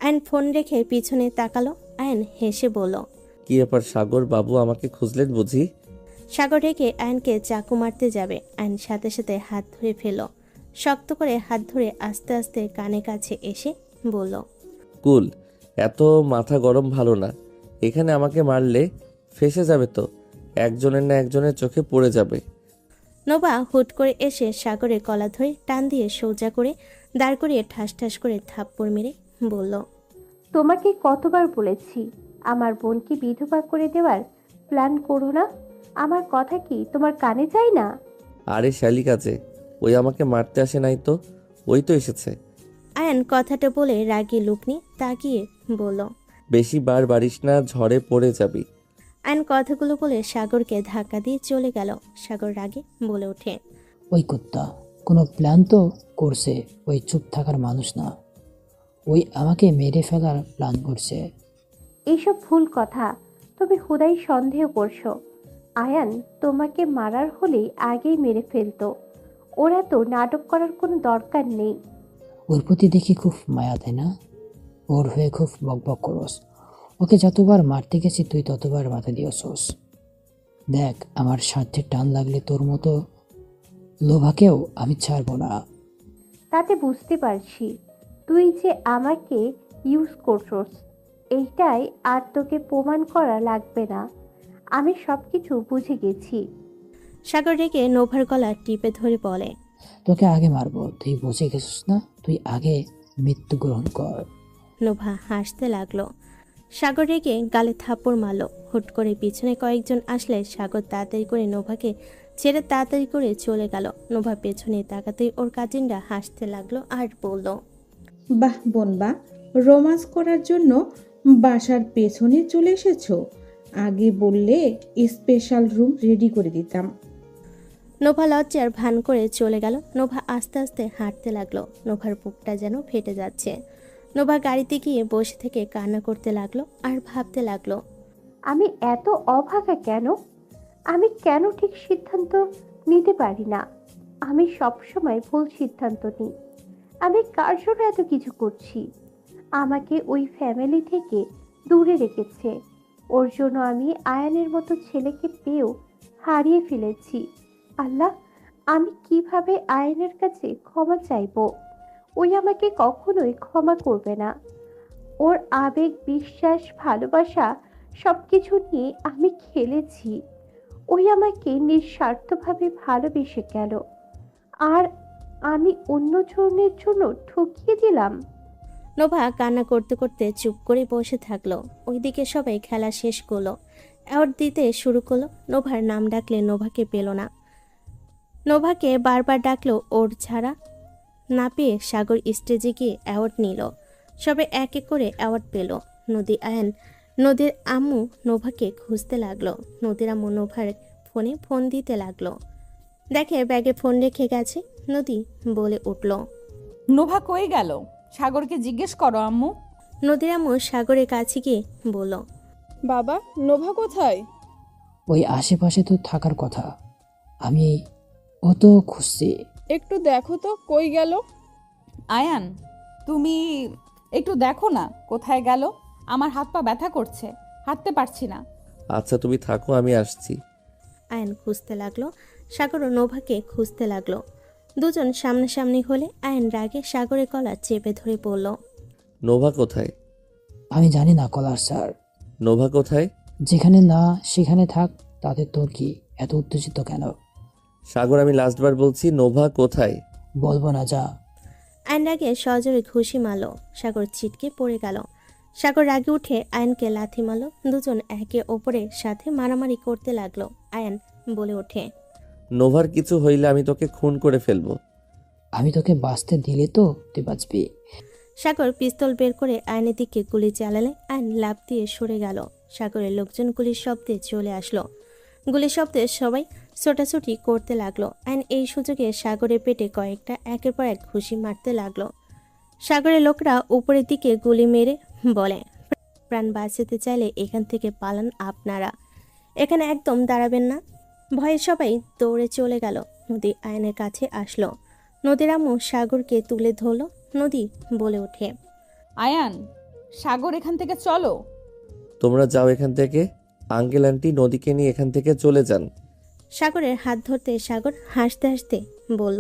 আয়ন ফোন রেখে পিছনে তাকালো। আয়ন হেসে বলল, কি ব্যাপার সাগর বাবু, আমাকে খুঁজলেন বুঝি? সাগর রেখে আয়নকে চাকু মারতে যাবে। আয়ন সাথে সাথে হাত ধরে ফেল। শক্ত করে হাত ধরে আস্তে আস্তে কানে কাছে এসে বলল, কুল, এত মাথা গরম ভালো না। এখানে আমাকে মারলে ফেসে যাবে তো, একজনের না একজনের চোখে পড়ে যাবে। নোভা হুট করে এসে সাগরের গলা ধরে টান দিয়ে সোজা করে দাঁড় করিয়ে ঠাস ঠাস করে থাপ্পড় মেরে বলল, তোমাকে কতবার বলেছি আমার বোনকে বিধবা করে দেওয়ার প্ল্যান করো না? আমার কথা কি তোমার কানে যায় না? আরে শালি কাজে, ওই আমাকে মারতে আসে নাই তো, ওই তো এসেছে। আয়ন কথাটা বলে রাগী লুক নিয়ে তাকিয়ে বলল, বেশি বার বাড়িস না, ঝড়ে পড়ে যাবি। আয়ন কথাগুলো বলে সাগরকে ধাক্কা দিয়ে চলে গেল। সাগর রাগে বলে ওঠে, ওই কুত্তা কোনো প্ল্যান তো করছে, ওই চুপ থাকার মানুষ না, ওই আমাকে মেরে ফেলার প্ল্যান করছে। এইসব ভুল কথা, তুমি হুদাই সন্দেহ করছো। আয়ান তোমাকে মারার হলেই আগেই মেরে ফেলতো। ওরা তো নাটক করার কোনো দরকার নেই। ওর প্রতি দেখি খুব মায়া, তাই না? ওর হয়ে খুব বকবক করস। ওকে যতবার মারতে গেছি তুই ততবার মাথা দিয়েছস। দেখ, আমার স্বার্থে টান লাগলে তোর মতো লোভাকেও আমি ছাড়বো না। তাতে বুঝতে পারছি তুই যে আমাকে ইউজ করছস। এইটাই আর তোকে প্রমাণ করা লাগবে না, আমি সব কিছু বুঝে গেছি। সাগর রেগে নোভার গলা টিপে ধরে বলে, তোকে আগে মারবো, তুই বুঝে গেছিস না? তুই আগে মৃত্যু গ্রহণ কর। নোভা হাসতে লাগলো। সাগর রেগে গালে থাপ্পড় মারল। হুট করে পিছনে কয়েকজন আসলে সাগর তাড়াতাড়ি করে নোভাকে ছেড়ে তাড়াতাড়ি করে চলে গেল। নোভা পেছনে তাকাতেই ওর কাজিনরা হাসতে লাগলো আর বলল, বাহ বোনবা, রোমান্স করার জন্য বাসার পেছনে চলে এসেছো। আগে বললে স্পেশাল রুম রেডি করে দিতাম। নোভা লজ্জার ভান করে চলে গেল। নোভা আস্তে আস্তে হাঁটতে লাগলো। নোভার বুকটা যেন ফেটে যাচ্ছে। নোভা গাড়িতে গিয়ে বসে থেকে কান্না করতে লাগলো আর ভাবতে লাগলো, আমি এত অভাগা কেন? আমি কেন ঠিক সিদ্ধান্ত নিতে পারি না? আমি সবসময় ভুল সিদ্ধান্ত নিই। আমি কার জন্য এত কিছু করছি? আমাকে ওই ফ্যামিলি থেকে দূরে রেখেছে। ওর জন্য আমি আয়ানের মতো ছেলেকে পেয়েও হারিয়ে ফেলেছি। আল্লাহ, আমি কিভাবে আয়ানের কাছে ক্ষমা চাইবো? ওই আমাকে কখনোই ক্ষমা করবে না। ওর আবেগ, বিশ্বাস, ভালোবাসা সবকিছু নিয়ে আমি খেলেছি। ওই আমাকে নিঃস্বার্থভাবে ভালোবেসে গেল। আর আমি অন্যজনের জন্য ঠকিয়ে দিলাম। নোভা কান্না করতে করতে চুপ করে বসে থাকলো। ওইদিকে সবাই খেলা শেষ করলো, অ্যাওয়ার্ড দিতে শুরু করলো। নোভার নাম ডাকলে নোভাকে পেল না। নোভাকে বারবার ডাকলো, ওর ছাড়া না পেয়ে সাগর স্টেজে গিয়ে অ্যাওয়ার্ড নিল। সবাই এক এক করে অ্যাওয়ার্ড পেল। নদী, আয়ান, নদীর আম্মু নোভাকে খুঁজতে লাগলো। নদীর আম্মু নোভার ফোনে ফোন দিতে লাগলো। দেখে ব্যাগে ফোন রেখে গেছে। নদী বলে উঠল, নোভা কই গেল? সাগরকে জিজ্ঞেস করো আম্মু। নদীর আম্মু সাগরের কাছে গিয়ে বলল, বাবা, নোভা কোথায়? ওই আশেপাশে তো থাকার কথা, আমি ও তো খুঁজছি। একটু দেখো তো কই গেল। আয়ান, তুমি একটু দেখো না কোথায় গেল। আমার হাত পা ব্যথা করছে, হাঁটতে পারছি না। আচ্ছা তুমি থাকো, আমি আসছি। আয়ান খুঁজতে লাগলো। সাগরও নোভাকে খুঁজতে লাগলো। দুজন সামনাসামনি হলে আয়ান রাগে সাগরের গলা চেপে ধরে বলল, নোভা কোথায়? আমি জানি না কলার স্যার। নোভা কোথায়? যেখানে না সেখানে থাক, তাতে তোর কি এত উত্তেজিত কেন? সাগর, আমি লাস্টবার বলছি, নোভা কোথায়? বলবো না, যা। আয়ন রাগে সজোরে ঘুষি মারল। সাগর ছিটকে পড়ে গেল। সাগর রাগে উঠে আয়নকে লাথি মারল। দুজন একে অপরের সাথে মারামারি করতে লাগলো। আয়ন বলে ওঠে, নোভার কিছু হইলে আমি তোকে খুন করে ফেলবো। আমি তোকে বাঁচতে দিলে তো তুই বাঁচবি। সাগর পিস্তল বের করে আয়নের দিকে গুলি চালালে আয়ন লাফ দিয়ে সরে গেল। সাগরের লোকজন গুলির শব্দে চলে আসলো। গুলির শব্দে সবাই ছোটাছুটি করতে লাগলো। আয়ন এই সুযোগে সাগরের পেটে কয়েকটা একের পর এক ঘুষি মারতে লাগলো। সাগরের লোকরা উপরের দিকে গুলি মেরে বলে, প্রাণ বাঁচাতে চাইলে এখান থেকে পালান আপনারা, এখানে একদম দাঁড়াবেন না। ভয়ে সবাই দৌড়ে চলে গেল। নদী আয়নের কাছে আসলো। নদীর আম্মু সাগরকে তুলে ধরল। নদী বলে ওঠে, আয়ান, সাগর এখান থেকে চলো। তোমরা যাও এখান থেকে। আঙ্কেল আন্টি নদীকে নিয়ে এখান থেকে চলে যান। সাগরের হাত ধরতে সাগর হাসতে হাসতে বলল,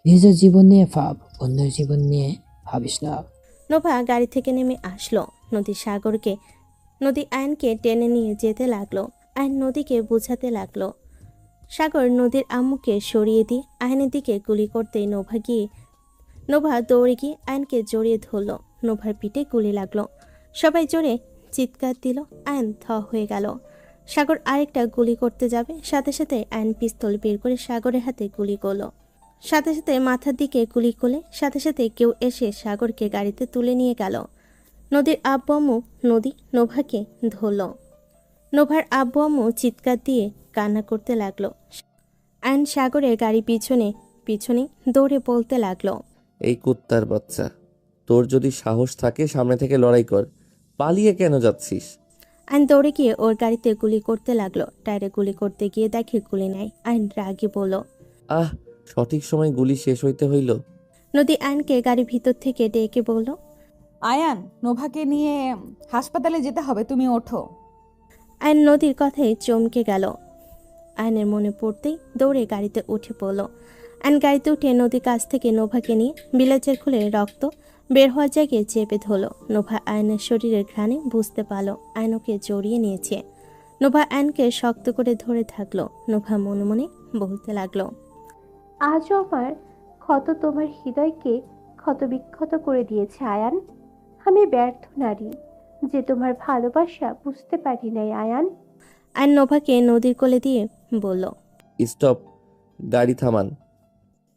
নিজের জীবন নিয়ে ভাব, অন্যের জীবন নিয়ে ভাবিস না। নোভা গাড়ি থেকে নেমে আসলো। নদী আয়নকে টেনে নিয়ে যেতে লাগলো। আয়ন নদীকে বোঝাতে লাগলো। সাগর নদীর আম্মুকে সরিয়ে দিয়ে আয়নের দিকে গুলি করতে নোভা দৌড়ে গিয়ে আয়নকে জড়িয়ে ধরল। নোভার পিঠে গুলি লাগলো। সবাই জোরে চিৎকার দিল। আয়ন থ হয়ে গেল। সাগর আরেকটা গুলি করতে যাবে, সাথে সাথে আয়ন পিস্তল বের করে সাগরের হাতে গুলি করলো। সাথে সাথে মাথার দিকে গুলি করলে সাথে সাথে কেউ এসে সাগরকে গাড়িতে তুলে নিয়ে গেল। নদীর আব্বু আম্মু নোভাকে ধরল। নোভার আব্বু আম্মু চিৎকার দিয়ে কান্না করতে লাগলো। আয়ন সাগরের গাড়ি পিছনে পিছনে দৌড়ে বলতে লাগলো, এই কুত্তার বাচ্চা, তোর যদি সাহস থাকে সামনে থেকে লড়াই কর, পালিয়ে কেন যাচ্ছিস? আয়ন দৌড়ে গিয়ে ওর গাড়িতে গুলি করতে লাগলো। টায়ারে গুলি করতে গিয়ে দেখে গুলি নাই। আয়ন রাগে বলল, আহ, সঠিক সময় গুলি শেষ হইতে হইল। নদী আয়নকে গাড়ির ভিতর থেকে ডেকে বলল, আয়ান, নোভাকে নিয়ে হাসপাতালে যেতে হবে, তুমি ওঠো। আয়ন নদীর কথায় চমকে গেল। আয়নের মনে পড়তেই দৌড়ে গাড়িতে উঠে পড়ল। আয়ন গাড়িতে উঠে নদীর কাছ থেকে নোভাকে নিয়ে বিলাচের খুলে রক্ত বের হওয়ার জায়গায় চেপে ধরল। নোভা আয়নের শরীরের ঘ্রাণে বুঝতে পারল আয়নকে জড়িয়ে নিয়েছে। নোভা আয়নকে শক্ত করে ধরে থাকলো। নোভা মনে মনে বলতে লাগলো, আজও আমার ক্ষত তোমার হৃদয়কে ক্ষতবিক্ষত করে দিয়েছে আয়ান। আমি ব্যর্থ নারী যে তোমার ভালোবাসা বুঝতে পারি নাই আয়ান। আয়ন নোভাকে নদীর কোলে দিয়ে বলল, স্টপ, গাড়ি থামান।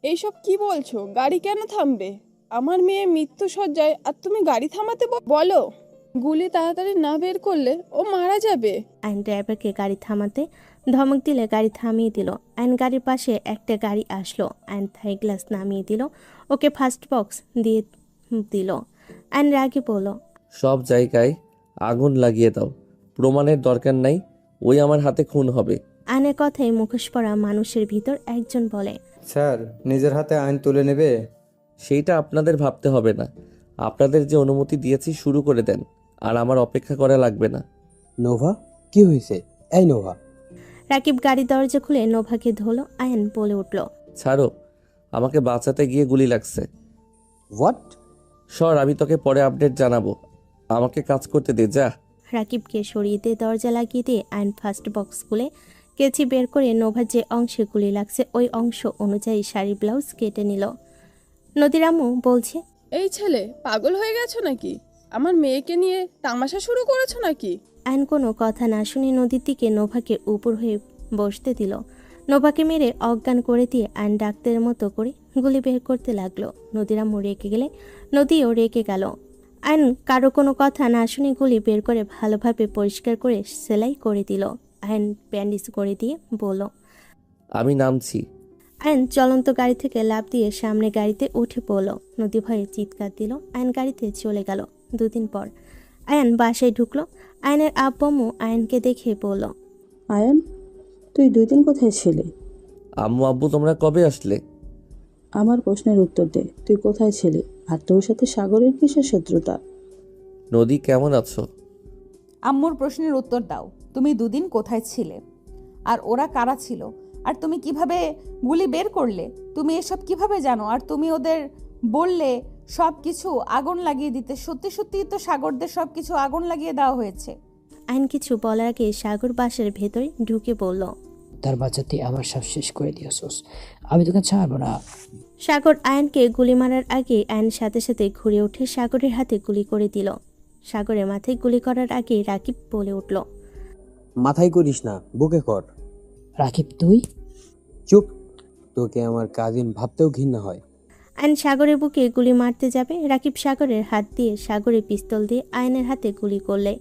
এইসব কি বলছো? গাড়ি কেন থামবে? আমার মেয়ে মৃত্যু সজ্জায় আর তুমি গাড়ি থামাতে বলো? গুলি তাড়াতাড়ি না বের করলে ও মারা যাবে। আইন ড্রাইভারকে গাড়ি থামাতে ধমক দিলে গাড়ি থামিয়ে দিল। আইন গাড়ির পাশে একটা গাড়ি আসলো। আইন থাই গ্লাস নামিয়ে দিল, ওকে ফার্স্ট বক্স দিয়ে দিল। আইন রাগে বলল, সব জায়গায় আগুন লাগিয়ে দাও, প্রমাণের দরকার নাই, ওই আমার হাতে খুন হবে। আইনের কথায় মুখোশ পরা মানুষের ভিতর একজন বলে, স্যার, নিজের হাতে আইন তুলে নেবে? সেইটা আপনাদের ভাবতে হবে না, আপনাদের যে অনুমতি দিয়েছি শুরু করে দেন, আর আমার অপেক্ষা করা লাগবে না। নোভা, কি হয়েছে? এই নোভা। রাকিব গাড়ি দরজা খুলে নোভাকে ধরলো। আয়ন বলে উঠল, ছাড়ো, আমাকে বাঁচাতে গিয়ে গুলি লাগছে। হোয়াট? সর, আমি তোকে পরে আপডেট জানাবো, আমাকে কাজ করতে দে, যা। রাকিবকে সরিয়ে দিয়ে দরজা লাগিয়ে দিয়ে আয়ন ফার্স্ট বক্স খুলে কেচি বের করে নোভার যে অংশে গুলি লাগছে ওই অংশ অনুযায়ী শাড়ি ব্লাউজ কেটে নিল। নদীর আম্মু বলছে, এই ছেলে পাগল হয়ে গেছো নাকি? আমার মেয়েকে নিয়ে তামাশা শুরু করেছো নাকি? আয়ন কোনো কথা না শুনে নদীর দিকে নোভাকে উপর হয়ে বসতে দিল। নোভাকে মেরে অজ্ঞান করে দিয়ে আয়ন ডাক্তারের মতো করে গুলি বের করতে লাগলো। নদীর আম্মু রেগে গেলে নদীও রেগে গেল। আয়ন কারো কোনো কথা না শুনে গুলি বের করে ভালোভাবে পরিষ্কার করে সেলাই করে দিল। আয়ন ব্যান্ডেজ করে দিয়ে বলল, আমি নামছি। আয়ন চলন্ত গাড়ি থেকে লাফ দিয়ে সামনে গাড়িতে উঠে পড়ল। নদী ভয়ে চিৎকার দিল। আয়ন গাড়িতে চলে গেল। 2 দিন পর আয়ন বাসায় ঢুকলো। আয়নের আব্বু আয়নকে দেখে বলল, আয়ান, তুই 2 দিন কোথায় ছিলি? আম্মু আব্বু তোমরা কবে আসলে? আমার প্রশ্নের উত্তর দে, তুই কোথায় ছিলি? আর তোর সাথে সাগরের কিসের শত্রুতা? নদী কেমন আছো? আম্মুর প্রশ্নের উত্তর দাও। তুমি 2 দিন কোথায় ছিলে? আর ওরা কারা ছিল? আর তুমি কিভাবে গুলি বের করলে? তুমি এসব কিভাবে জানো? আর তুমি ওদের বললে সব কিছু আগুন লাগিয়ে দিতে। সত্যি সত্যিই তো সাগরদের সব কিছু আগুন লাগিয়ে দেওয়া হয়েছে। আয়ন কিছু বলার আগে সাগর বাসার ভেতরে ঢুকে বলল, তার বাচ্চাতে আমার সব শেষ করে দিয়েছোস, আমি তোকে ছাড়বো না। সাগর আয়নকে গুলি মারার আগে আয়ন সাথে সাথে ঘুরে উঠে সাগরের হাতে গুলি করে দিল। সাগরের মাথায় গুলি করার আগে রাকিব বলে উঠল, মাথায় করিস না, বুকে কর। রাকিব তুই? চুপ, তোকে আমার কাজিন ভাবতেও ঘৃণা হয়। আয়ন সাগরের বুকে গুলি মারতে যাবে। রাকিব সাগরের হাত দিয়ে সাগরের পিস্তল দিয়ে আয়নের হাতে গুলি করলে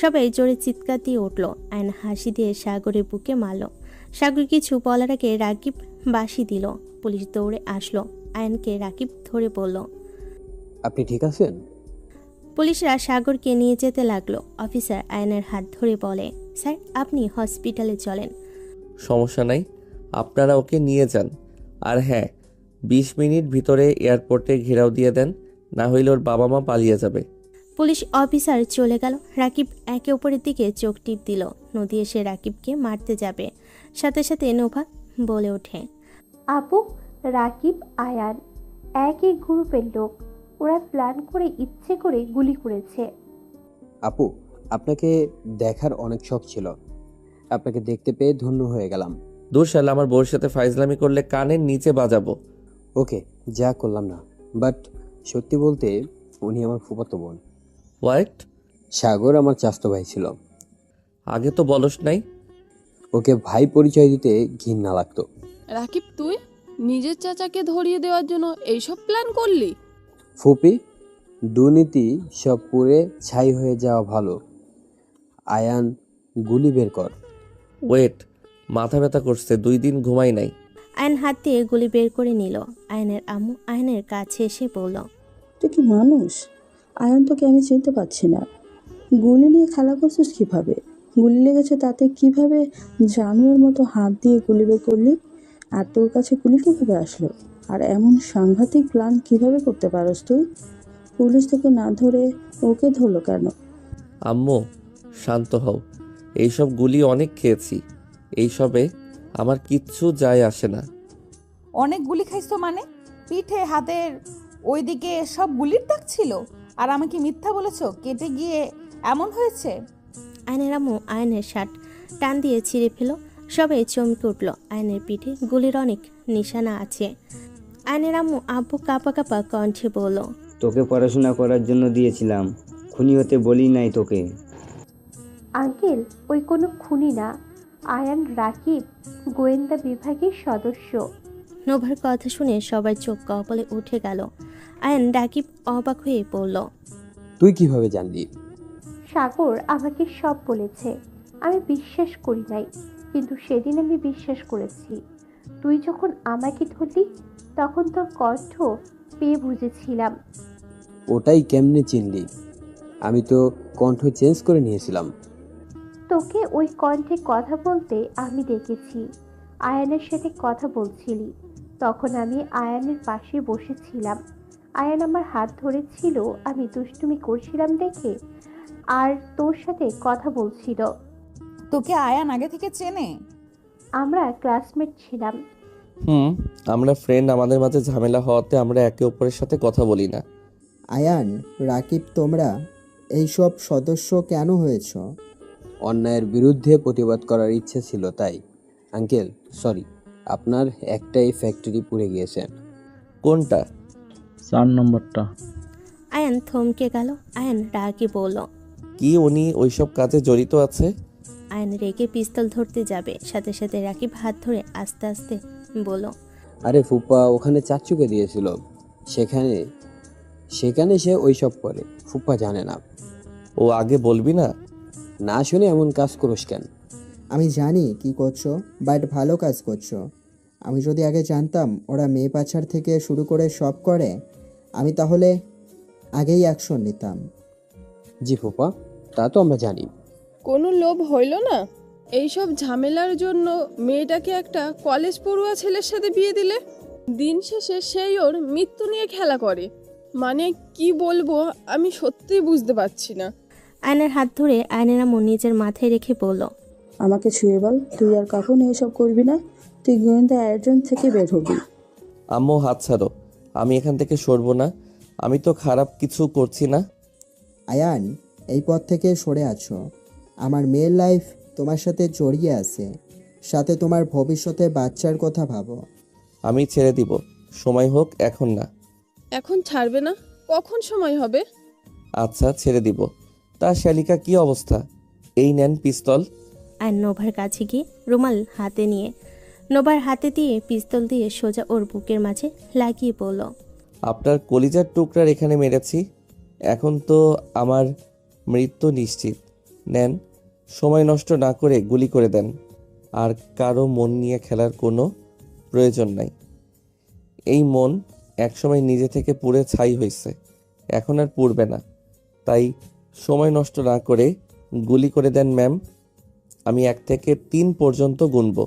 সবাই জোরে চিৎকার দিয়ে উঠল। আয়ন হাসি দিয়ে সাগরের বুকে মারল। সাগর কিছু বলার আগে রাকিব বাঁশি দিল। পুলিশ দৌড়ে আসলো। আয়নকে রাকিব ধরে বলল, আপনি ঠিক আছেন? পুলিশরা সাগরকে নিয়ে যেতে লাগলো। অফিসার আয়নের হাত ধরে বলে, স্যার আপনি হসপিটালে চলেন। সমস্যা নাই, আপনারা ওকে নিয়ে যান। আর হ্যাঁ, 20 মিনিট ভিতরে এয়ারপোর্টে ঘেরাও দিয়ে দেন, না হইলে ওর বাবা মা পালিয়ে যাবে। পুলিশ অফিসার চলে গেল। রাকিব একে অপরের দিকে চোখ টিপ দিল। নদী এসে রাকিবকে মারতে যাবে। সাথে সাথে নোভা বলে ওঠে, আপু, রাকিব আয়ান একই গ্রুপের লোক। ওরা প্ল্যান করে ইচ্ছে করে গুলি করেছে। আপু, আপনাকে দেখার অনেক শখ ছিল, আপনাকে দেখতে পেয়ে ধন্য হয়ে গেলাম। দূর শালা, আমার বউর সাথে ফাইজলামি করলে কানের নিচে বাজাবো। ওকে, যা করলাম না, বাট সত্যি বলতে উনি আমার ফুফাতো বোন। হোয়াট? সাগর আমার চাচাতো ভাই ছিল। আগে তো বলস নাই। ওকে ভাই পরিচয় দিতে ঘৃণা লাগতো। রাকিব, তুই নিজের চাচাকে ধরিয়ে দেওয়ার জন্য এইসব প্ল্যান করলি? ফুপি, দুর্নীতি সব পুড়ে ছাই হয়ে যাওয়া ভালো। আয়ান, গুলি বের কর। ওয়েট, মাথা ব্যথা করছে, 2 দিন ঘুমাই নাই। আয়ন হাত দিয়ে গুলি বের করে নিল। আয়নের আম্মু আয়নের কাছে এসে বলল, তুই কি মানুষ? আয়ান, তোকে আমি চিনতে পারছি না। গুলি নিয়ে খেলা করছিস কিভাবে? গুলি লেগেছে তাতে কিভাবে জানোয়ার মতো হাত দিয়ে গুলি বের করলি? আর তোর কাছে গুলি কিভাবে আসলো? আর এমন সাংঘাতিক প্ল্যান কিভাবে করতে পারস তুই? পুলিশ তোকে না ধরে ওকে ধরলো কেন? আম্মু শান্ত হও, এইসব গুলি অনেক খেয়েছি, এইসবে আমার কিচ্ছু যায় আসে না। অনেক গুলি খাইছো মানে? পিঠে, হাতের ওইদিকে সব গুলির দাগ ছিল। আর আমাকে মিথ্যা বলেছো, কেটে গিয়ে এমন হয়েছে? আয়নের আম্মু আয়নের শার্ট টান দিয়ে ছিঁড়ে ফেল। সবাই চমকে উঠল। আয়নের পিঠে গুলির অনেক নিশানা আছে। আয়নের আম্মু আব্বু কাঁপা কাঁপা কণ্ঠে বলল, তোকে পড়াশোনা করার জন্য দিয়েছিলাম, খুনি হতে বলি নাই তোকে। আঙ্কেল, ওই কোনো খুনি না। আয়ান রাকিব গোয়েন্দা বিভাগের সদস্য। নোভার কথা শুনে সবার চোখ কপালে উঠে গেল। আয়ন রাকিব অবাক হয়ে পড়ল, তুই কিভাবে জানলি? সাগর আমাকে সব বলেছে। আমি বিশ্বাস করি নাই, কিন্তু সেদিন আমি বিশ্বাস করেছি। তুই যখন আমাকে ধরলি তখন তোর কণ্ঠ পেয়ে বুঝেছিলাম। ওটাই কেমনে চিনলি? আমি তো কণ্ঠ চেঞ্জ করে নিয়েছিলাম। তোকে ওই কণ্ঠে কথা বলতে আমি দেখেছি। আয়ানের সাথে কথা বলছিলি, তখন আমি আয়ানের পাশে বসেছিলাম। আয়ান আমার হাত ধরেছিল, আমি দুষ্টুমি করছিলাম দেখে, আর তোর সাথে কথা বলছিল। তোকে আয়ান আগে থেকে চেনে? আমরা ক্লাসমেট ছিলাম। আমরা ফ্রেন্ড, আমাদের মাঝে ঝামেলা হওয়াতে আমরা একে অপরের সাথে কথা বলি না। আয়ান, রাকিব, তোমরা এইসব সদস্য কেন হয়েছ? অন্যায়ের বিরুদ্ধে প্রতিবাদ করার ইচ্ছে ছিল তাই। আঙ্কেল সরি, আপনার একটাই ফ্যাক্টরি পুড়ে গিয়েছে। কোনটা? 4 নম্বরটা। আয়ান থমকে গেল। আয়ান রাগী বলল। কি উনি ওইসব কাজে জড়িত আছে? আয়ান রেগে পিস্তল ধরতে যাবে, সাথে সাথে রাকিব হাত ধরে আস্তে আস্তে বলল। আরে ফুপা ওখানে চাচুকে দিয়েছিল, সেখানে সেখানে সে ওইসব করে, ফুপা জানে না। ও আগে বলবি না? না শুনে এমন কাজ করিস কেন? আমি জানি কি করছো, বাট ভালো কাজ করছো। আমি যদি আগে জানতাম ওরা মেয়ে পাচার থেকে শুরু করে সব করে, আমি তাহলে আগেই অ্যাকশন নিতাম। জি ফুপা, তা তো আমরা জানি। কোনো লোভ হইল না? এইসব ঝামেলার জন্য মেয়েটাকে একটা কলেজ পড়ুয়া ছেলের সাথে বিয়ে দিলে? দিন শেষে সেই ওর মৃত্যু নিয়ে খেলা করে। মানে কি বলবো, আমি সত্যিই বুঝতে পারছি না। আয়নের হাত ধরে আয়নের আম্মু নিজের মাথায় রেখে বলল। আমাকে ছুঁয়ে বল, তুই আর কখনো এসব করবি না। তুই গোয়েন্দা একজন থেকে বের হবি। আম্মু হাত ছাড়ো, আমি এখান থেকে সরবো না। আমি তো খারাপ কিছু করছি না। আয়ান, এই পথ থেকে সরে আছো। আমার মেয়ের লাইফ তোমার সাথে জড়িয়ে আছে, সাথে তোমার ভবিষ্যতে বাচ্চার কথা ভাবো। আমি ছেড়ে দিব, সময় হোক, এখন না। এখন ছাড়বে না? কখন সময় হবে? আচ্ছা ছেড়ে দিব। তা শালিকা কি অবস্থা? এই নেন পিস্তল। আর নোভার কাছে গিয়ে রুমাল হাতে নিয়ে নোভার হাতে দিয়ে পিস্তল দিয়ে সোজা ওর বুকের মাঝে লাগিয়ে বলল। আপনার কলিজার টুকরার এখানে মেরেছি, এখন তো আমার মৃত্যু নিশ্চিত। নেন, সময় নষ্ট না করে গুলি করে দেন। আর কারো মন নিয়ে খেলার কোনো প্রয়োজন নাই। এই মন একসময় নিজে থেকে পুড়ে ছাই হয়েছে, এখন আর পুড়বে না। তাই সময় নষ্ট না করে গুলি করে দেন ম্যাম। আমি 1 থেকে 3 পর্যন্ত গুনব।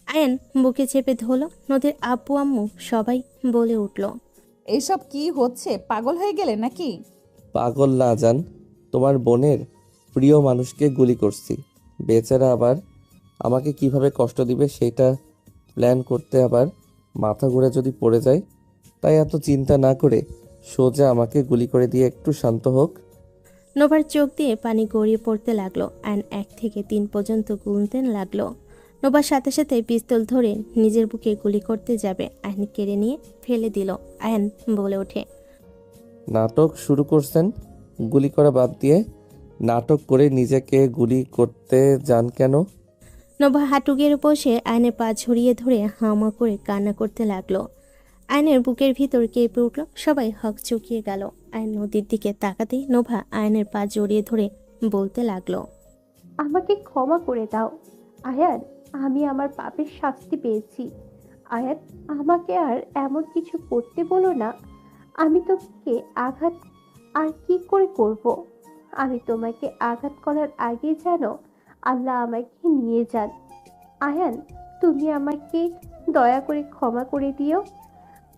আয়ন বুকে চেপে ধরল। নদীর আব্বু আম্মু সবাই বলে উঠল। এইসব কি হচ্ছে? পাগল হয়ে গেলে নাকি? পাগল না জান, তোমার বোনের প্রিয় মানুষকে গুলি করছি। বেচারা আবার আমাকে কিভাবে কষ্ট দিবে সেটা প্ল্যান করতে আবার মাথা ঘুরে যদি পড়ে যায়। তাই এত চিন্তা না করে সোজা আমাকে গুলি করে দিয়ে একটু শান্ত হোক। নোভার চোখ দিয়ে পানি গড়িয়ে পড়তে লাগলো। আয়ন 1 থেকে 3 পর্যন্ত গুনতে লাগলো। নোভার সাথে সাথে পিস্তল ধরে নিজের বুকে গুলি করতে যাবে, আয়ন কেড়ে নিয়ে ফেলে দিল। আয়ন বলে ওঠে। নাটক শুরু করছেন? গুলি করা বাদ দিয়ে নাটক করে নিজেকে গুলি করতে যান কেন? নোভা হাঁটু গেড়ে বসে আয়নের পা ঝরিয়ে ধরে হামা করে কান্না করতে লাগলো। আয়নের বুকের ভিতর কেঁপে উঠল। সবাই হক চুকিয়ে গেল। আয়ন নদীর দিকে তাকাতেই নোভা আয়নের পা জড়িয়ে ধরে বলতে লাগলো। আমাকে ক্ষমা করে দাও আয়ান, আমি আমার পাপের শাস্তি পেয়েছি। আয়ান, আমাকে আর এমন কিছু করতে বলো না। আমি তোমাকে আঘাত আর কি করে করব? আমি তোমাকে আঘাত করার আগে জানো আল্লাহ আমাকে নিয়ে যান। আয়ান, তুমি আমাকে দয়া করে ক্ষমা করে দিও।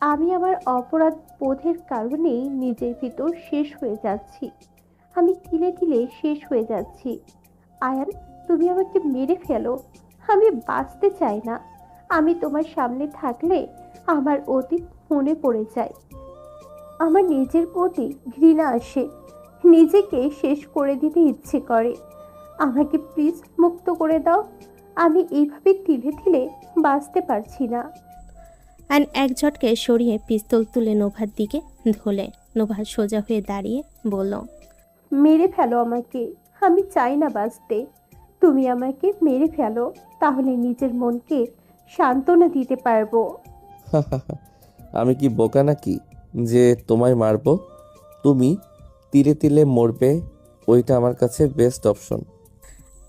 আমি আমার অপরাধ বোধের কারণেই নিজের ভিতর শেষ হয়ে যাচ্ছি। আমি তিলে তিলে শেষ হয়ে যাচ্ছি। আয়ান, তুমি আমাকে মেরে ফেলো, আমি বাঁচতে চাই না। আমি তোমার সামনে থাকলে আমার অতীত মনে পড়ে যায়। আমার নিজের প্রতি ঘৃণা আসে, নিজেকে শেষ করে দিতে ইচ্ছে করে। আমাকে প্লিজ মুক্ত করে দাও। আমি এইভাবে তিলে তিলে বাঁচতে পারছি না। আয়ন এক ঝটকে সরিয়ে পিস্তল তুলে নোভার দিকে ধরলে। নোভা সোজা হয়ে দাঁড়িয়ে বলল। মেরে ফেলো আমাকে, আমি চাই না বাঁচতে। তুমি আমাকে মেরে ফেলো, তাহলে নিজের মনকে সান্ত্বনা দিতে পারবো। আমি কি বোকা নাকি যে তোমায় মারবো? তুমি তিলে তিলে মরবে, ওইটা আমার কাছে বেস্ট অপশন।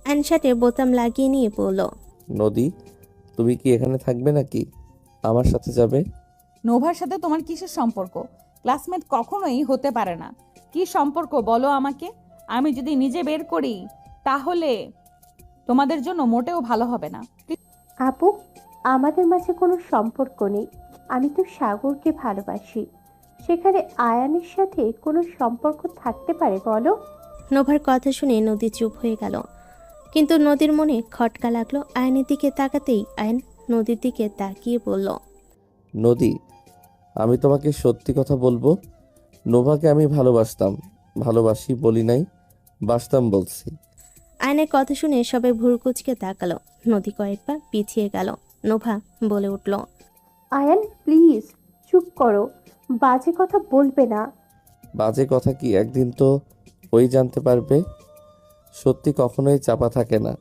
আনসাটে বোতাম লাগিয়ে নিয়ে বলল। নদী, তুমি কি এখানে থাকবে নাকি আমার সাথে যাবে? নোভার সাথে তোমার কিসের সম্পর্ক? ক্লাসমেট কখনোই হতে পারে না। কি সম্পর্ক বলো আমাকে? আমি যদি নিজে বের করি তাহলে তোমাদের জন্য মোটেও ভালো হবে না। আপু, আমাদের মাঝে কোনো সম্পর্ক নেই। আমি তো সাগরকে ভালোবাসি। সেখানে আয়ানের সাথে কোনো সম্পর্ক থাকতে পারে বলো? নোভার কথা শুনে নদী চুপ হয়ে গেল। কিন্তু নদীর মনে খটকা লাগলো। আয়নের দিকে তাকাতেই আয়ন নদীর দিকে তাকিয়ে বলল। নদী, আমি তোমাকে সত্যি কথা বলবো। নোভাকে আমি ভালোবাসতাম, ভালোবাসি বলি নাই, বাসতাম বলছি। আয়নের কথা শুনে সবাই ভুরুকুচকে তাকালো। নদী কয়েকবার পিছিয়ে গেল। নোভা বলে উঠল, আয়ান প্লিজ চুপ করো, বাজে কথা বলবে না। বাজে কথা কি? একদিন তো ওই জানতে পারবে। সত্যি কখনোই চাপা থাকে না।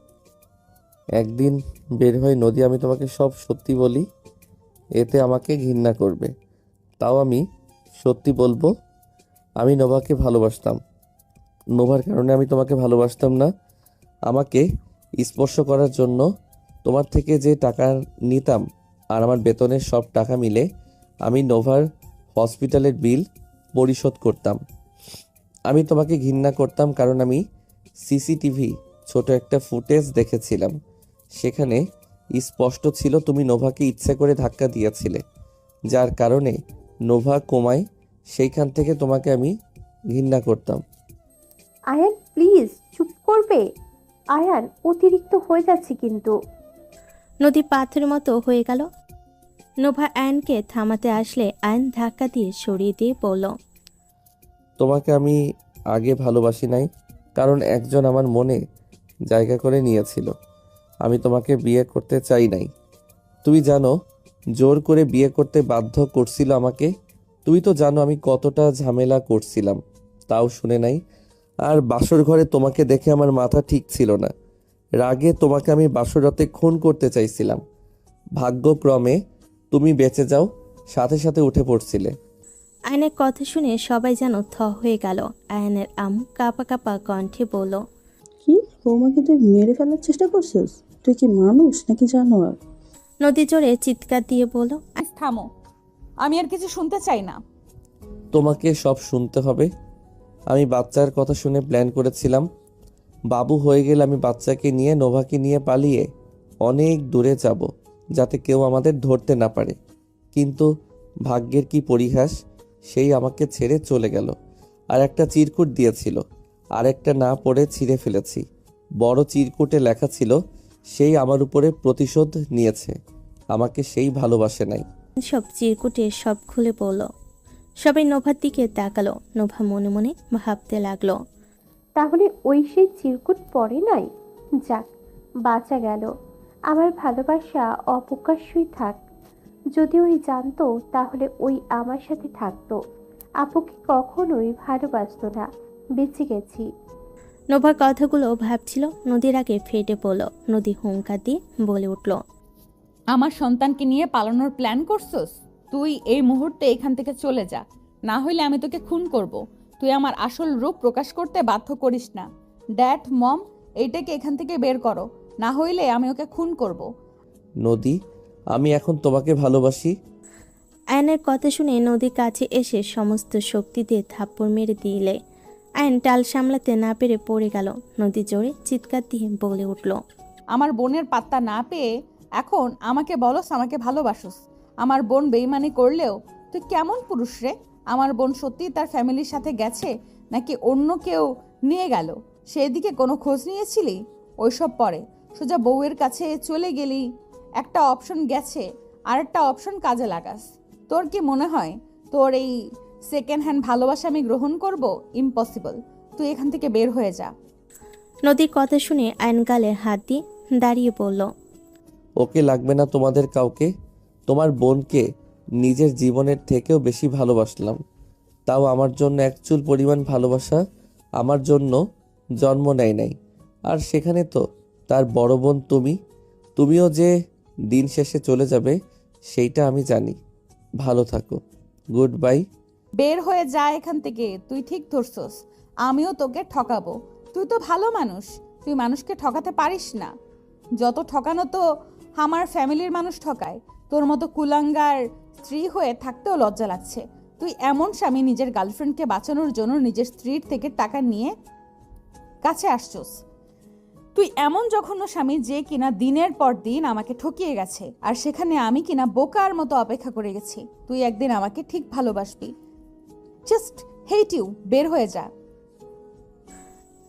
একদিন বের হয়ে নদী আমি তোমাকে সব সত্যি বলি, এতে আমাকে ঘৃণা করবে। তাও আমি সত্যি বলবো, আমি নোভাকে ভালোবাসতাম। নোভার কারণে আমি তোমাকে ভালোবাসতাম না। আমাকে স্পর্শ করার জন্য তোমার থেকে যে টাকা নিতাম আর আমার বেতনের সব টাকা মিলে আমি নোভার হসপিটালের বিল পরিশোধ করতাম। আমি তোমাকে ঘৃণা করতাম কারণ আমি সিসিটিভি ছোট একটা ফুটেজ দেখেছিলাম। সেখানে স্পষ্ট ছিল তুমি নোভাকে ইচ্ছে করে ধাক্কা দিয়েছিলে, যার কারণে নোভা কোমায়। সেইখান থেকে তোমাকে আমি ঘৃণা করতাম। আয়ান প্লিজ চুপ করবে। আয়ান অতিরিক্ত হয়ে যাচ্ছে কিন্তু। নদী পাথরের মতো হয়ে গেল। নোভা আয়নকে থামাতে আসলে আয়ন ধাক্কা দিয়ে সরিয়ে দিয়ে বলল, তোমাকে আমি আগে ভালোবাসি নাই, কারণ একজন আমার মনে জায়গা করে নিয়েছিল। আমি তোমাকে বিয়ে করতে চাই নাই। তুমি জানো জোর করে বিয়ে করতে বাধ্য করছিল আমাকে। তুমি তো জানো আমি কতটা ঝামেলা করছিলাম, তাও শুনে নাই। আর বাসর ঘরে তোমাকে দেখে আমার মাথা ঠিক ছিল না। রাগে তোমাকে আমি বাসরাতে খুন করতে চাইছিলাম। ভাগ্যক্রমে তুমি বেঁচে যাও, সাথে সাথে উঠে পড়ছিলে। আয়নের কথা শুনে সবাই যেন থ হয়ে গেল। আয়নের আম্মু কাঁপা কাঁপা কণ্ঠে বলল, কি বৌমাকে তুই মেরে ফেলার চেষ্টা করছিস? তুই কি মানুষ নাকি জানোয়ার? নদী জোরে চিৎকার দিয়ে বলল, থামো, আমি আর কিছু শুনতে চাই না। তোমাকে সব শুনতে হবে। আমি বাচ্চার কথা শুনে প্ল্যান করেছিলাম, বাবু হয়ে গেলে আমি বাচ্চাকে নিয়ে নোভাকে নিয়ে পালিয়ে অনেক দূরে যাব, যাতে কেউ আমাদের ধরতে না পারে। কিন্তু ভাগ্যের কি পরিহাস, সেই আমাকে ছেড়ে চলে গেল। আর একটা চিরকুট দিয়েছিল, আরেকটা না পড়ে ছিঁড়ে ফেলেছি। বড় চিরকুটে লেখা ছিল, সেই আমার উপরে প্রতিশোধ নিয়েছে, আমাকে সেই ভালোবাসে নাই। সব চিরকুটে সব খুলে পড়ল। সবাই নোভার দিকে তাকালো। নোভা মনে মনে ভাবতে লাগলো, তাহলে ওই সেই চিরকুট পড়ে নাই? যাক, বাঁচা গেল। আমার ভালোবাসা অপ্রকাশ্যই থাক। যদি ওই জানতো তাহলে ওই আমার সাথে থাকতো। আপুকে কখনোই ভালোবাসতো না। বেঁচে গেছি। নোভার কথাগুলো ভাবছিল, নদীর আগে ফেটে পড়ল। নদী হুঙ্কার দিয়ে বলে উঠল, আমার সন্তানকে নিয়ে পালানোর প্ল্যান করছস? তুই এই মুহূর্তে এখান থেকে চলে যা, না হইলে আমি তোকে খুন করব। তুই আমার আসল রূপ প্রকাশ করতে বাধ্য করিস না। ড্যাড, মম, এইটাকে এখান থেকে বের করো, না হইলে আমি ওকে খুন করব। নদী, আমি এখন তোমাকে ভালোবাসি। আয়নের কথা শুনে নদীর কাছে এসে সমস্ত শক্তি দিয়ে থাপ্পড় মেরে দিলে আয়ন টাল সামলাতে না পেরে পড়ে গেল। নদী জোরে চিৎকার দিয়ে বলে উঠল, আমার বোনের পাত্তা না পেয়ে এখন আমাকে বলস আমাকে ভালোবাসুস। আমার বোন বেইমানি করলেও তুই কেমন পুরুষ রে? আমার বোন সত্যি তার ফ্যামিলির সাথে গেছে নাকি অন্য কেউ নিয়ে গেল, সেদিকে কোনো খোঁজ নিয়েছিলি? ওইসব পরে সোজা বউয়ের কাছে চলে গেলি। একটা অপশন গেছে, আরেকটা অপশন কাজে লাগাস। তোর কি মনে হয় তোর এই সেকেন্ড হ্যান্ড ভালোবাসা আমি গ্রহণ করব? ইম্পসিবল। তুই এখান থেকে বের হয়ে যা। নদীর কথা শুনে আয়ন গালে হাত দিয়ে দাঁড়িয়ে পড়ল। ওকে লাগবে না তোমাদের কাউকে। তোমার বোনকে নিজের জীবনের থেকেও বেশি ভালোবাসলাম, তাও আমার জন্য এক চুল পরিমাণ ভালোবাসা আমার জন্য জন্ম নেয় নাই। আর সেখানে তো তার বড় বোন তুমিও যে দিন শেষে চলে যাবে সেইটা আমি জানি। ভালো থাকো, গুড বাই। বের হয়ে যা এখান থেকে। তুই ঠিক ধরছস, আমিও তোকে ঠকাবো। তুই তো ভালো মানুষ, তুই মানুষকে ঠকাতে পারিস না। যত ঠকানো তো আমার ফ্যামিলির মানুষ ঠকায়। তোর মতো কুলাঙ্গার স্ত্রী হয়ে থাকতেও লজ্জা লাগছে। তুই এমন স্বামী নিজের গার্লফ্রেন্ডকে বাঁচানোর জন্য নিজের স্ত্রীর থেকে টাকা নিয়ে কাছে আসছস। তুই এমন জঘন্য স্বামী যে কিনা দিনের পর দিন আমাকে ঠকিয়ে গেছে, আর সেখানে আমি কিনা বোকার মতো অপেক্ষা করে গেছি। তুই একদিন আমাকে ঠিক ভালোবাসবি। Just hate you. বের হয়ে যা।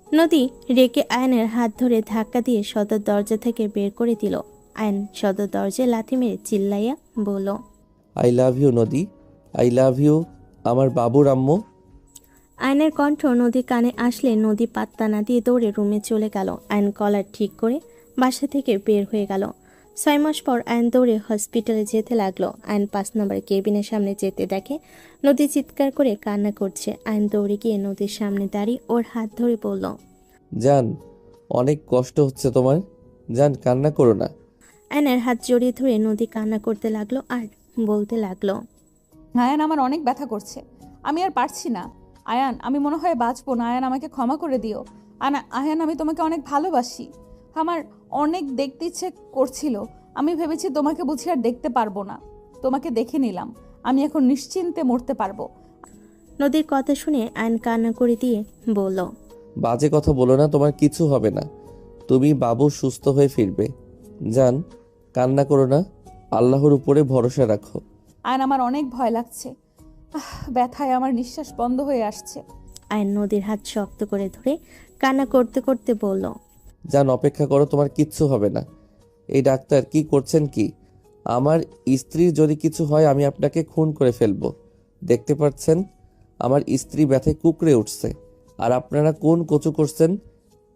নদী রেগে আয়নের হাত ধরে ধাক্কা দিয়ে সদর দরজা থেকে বের করে দিল। আয়ন সদর দরজায় লাথি মেরে চিল্লাইয়া বলল, আই লাভ ইউ নদী, আই লাভ ইউ আমার বাবুর আম্মু। আয়নের কণ্ঠ নদী কানে আসলে নদী পাত্তা না দিয়ে দৌড়ে রুমে চলে গেল। আয়ন কলার ঠিক করে বাসা থেকে বের হয়ে গেল। 6 মাস পর আয়ন দৌড়ে হসপিটালে যেতে লাগলো। আয়ন 5 নম্বর কেবিনের সামনে যেতে দেখে নদী চিৎকার করে কান্না করছে। আয়ন দৌড়ে গিয়ে নদীর সামনে দাঁড়িয়ে ওর হাত ধরে বলল, জান, অনেক কষ্ট হচ্ছে তোমার। জান, কান্না করো না। আয়নের হাত জড়িয়ে ধরে নদী কান্না করতে লাগলো আর বলতে লাগলো, আয়ান, আমার অনেক ব্যথা করছে, আমি আর পারছি না। আয়ান, আমি মনে হয় বাঁচবো না। আয়ান, আমাকে ক্ষমা করে দিও। আয়ান, আমি তোমাকে অনেক ভালোবাসি। আমার অনেক দেখতে ইচ্ছে করছিল। আমি ভেবেছি তোমাকে বুঝি আর দেখতে পারবো না। তোমাকে দেখে নিলাম, আমি এখন নিশ্চিন্তে মরতে পারবো। নদীর কথা শুনে আয়ন কান্না করে দিয়ে বলল, বাজে কথা বলো না, তোমার কিছু হবে না। তুমি বাবু সুস্থ হয়ে ফিরবে। জান, কান্না করো না, আল্লাহর উপরে ভরসা রাখো। আয়ন, আমার অনেক ভয় লাগছে। ব্যথায় আমার নিঃশ্বাস বন্ধ হয়ে আসছে। আয়ন নদীর হাত শক্ত করে ধরে কান্না করতে করতে বলল, জান, অপেক্ষা করো, তোমার কিচ্ছু হবে না। এই ডাক্তার কি করছেন কি? আমার স্ত্রীর যদি কিছু হয় আমি আপনাকে খুন করে ফেলবো। দেখতে পাচ্ছেন আমার স্ত্রী ব্যথায় কুকড়ে উঠছে, আর আপনারা কোন কচু করছেন?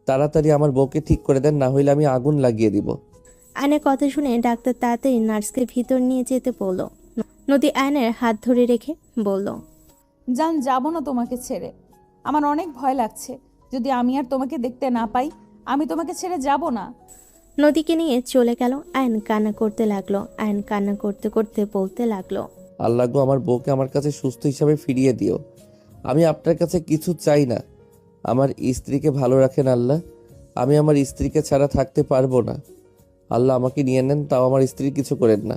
তাড়াতাড়ি আমার বউকে ঠিক করে দেন, না হইলে আমি আগুন লাগিয়ে দিব। আয়নের কথা শুনে ডাক্তার তাড়াতাড়ি নার্সকে ভিতর নিয়ে যেতে বলল। নদী আয়নের হাত ধরে রেখে বলল, জান, যাবো না তোমাকে ছেড়ে। আমার অনেক ভয় লাগছে। যদি আমি আর তোমাকে দেখতে না পাই, আমি তোমাকে ছেড়ে যাব না। নদীকে নিয়ে চলে গেল। আয়ন কান্না করতে লাগলো। আয়ন কান্না করতে করতে বলতে লাগলো, আল্লাহ গো, আমার বউকে আমার কাছে সুস্থ হিসাবে ফিরিয়ে দিও। আমি আপনার কাছে কিছু চাই না, আমার স্ত্রীকে ভালো রাখেন আল্লাহ। আমি আমার স্ত্রীকে ছাড়া থাকতে পারবো না। আল্লাহ, আমাকে নিয়ে নেন, তাও আমার স্ত্রীর কিছু করেন না।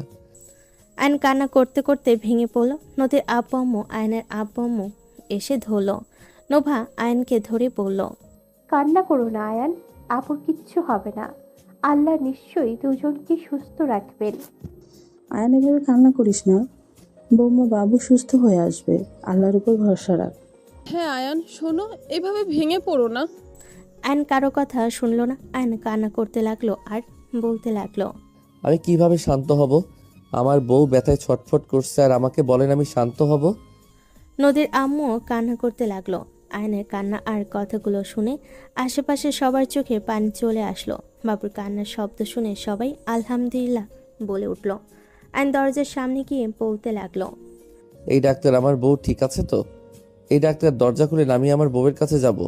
আয়ন কান্না করতে করতে ভেঙে পড়ল। নদীর আব্বু আম্মু আয়নের আব্বু আম্মু এসে ধরল। নোভা আয়নকে ধরে বলল, কান্না করো না আয়ান, আপুর কিচ্ছু হবে না। আল্লাহ নিশ্চয়ই দুজনকে সুস্থ রাখবেন। আয়ান, এভাবে কান্না করিস না। বৌমা বাবু সুস্থ হয়ে আসবে, আল্লাহর উপর ভরসা রাখ। হ্যাঁ আয়ান, শোনো, এভাবে ভেঙে পড়ো না। আয়ন কারো কথা শুনল না। আয়ন কান্না করতে লাগলো আর বলতে লাগলো, আমি কিভাবে শান্ত হব? আমার বউ ব্যথায় ছটফট করছে, আর আমাকে বলেন আমি শান্ত হব? নদীর আম্মুও কান্না করতে লাগলো। আয়নের কান্না আর কথাগুলো শুনে আশেপাশে সবার চোখে পানি চলে আসলো। বাবুর কান্নার শব্দ শুনে সবাই আলহামদুলিল্লাহ বলে উঠল। আয়ন দরজার সামনে গিয়ে বলতে লাগলো, এই ডাক্তার, আমার বউ ঠিক আছে তো? এই ডাক্তার, দরজা খুলে আমি আমার বউয়ের কাছে যাব।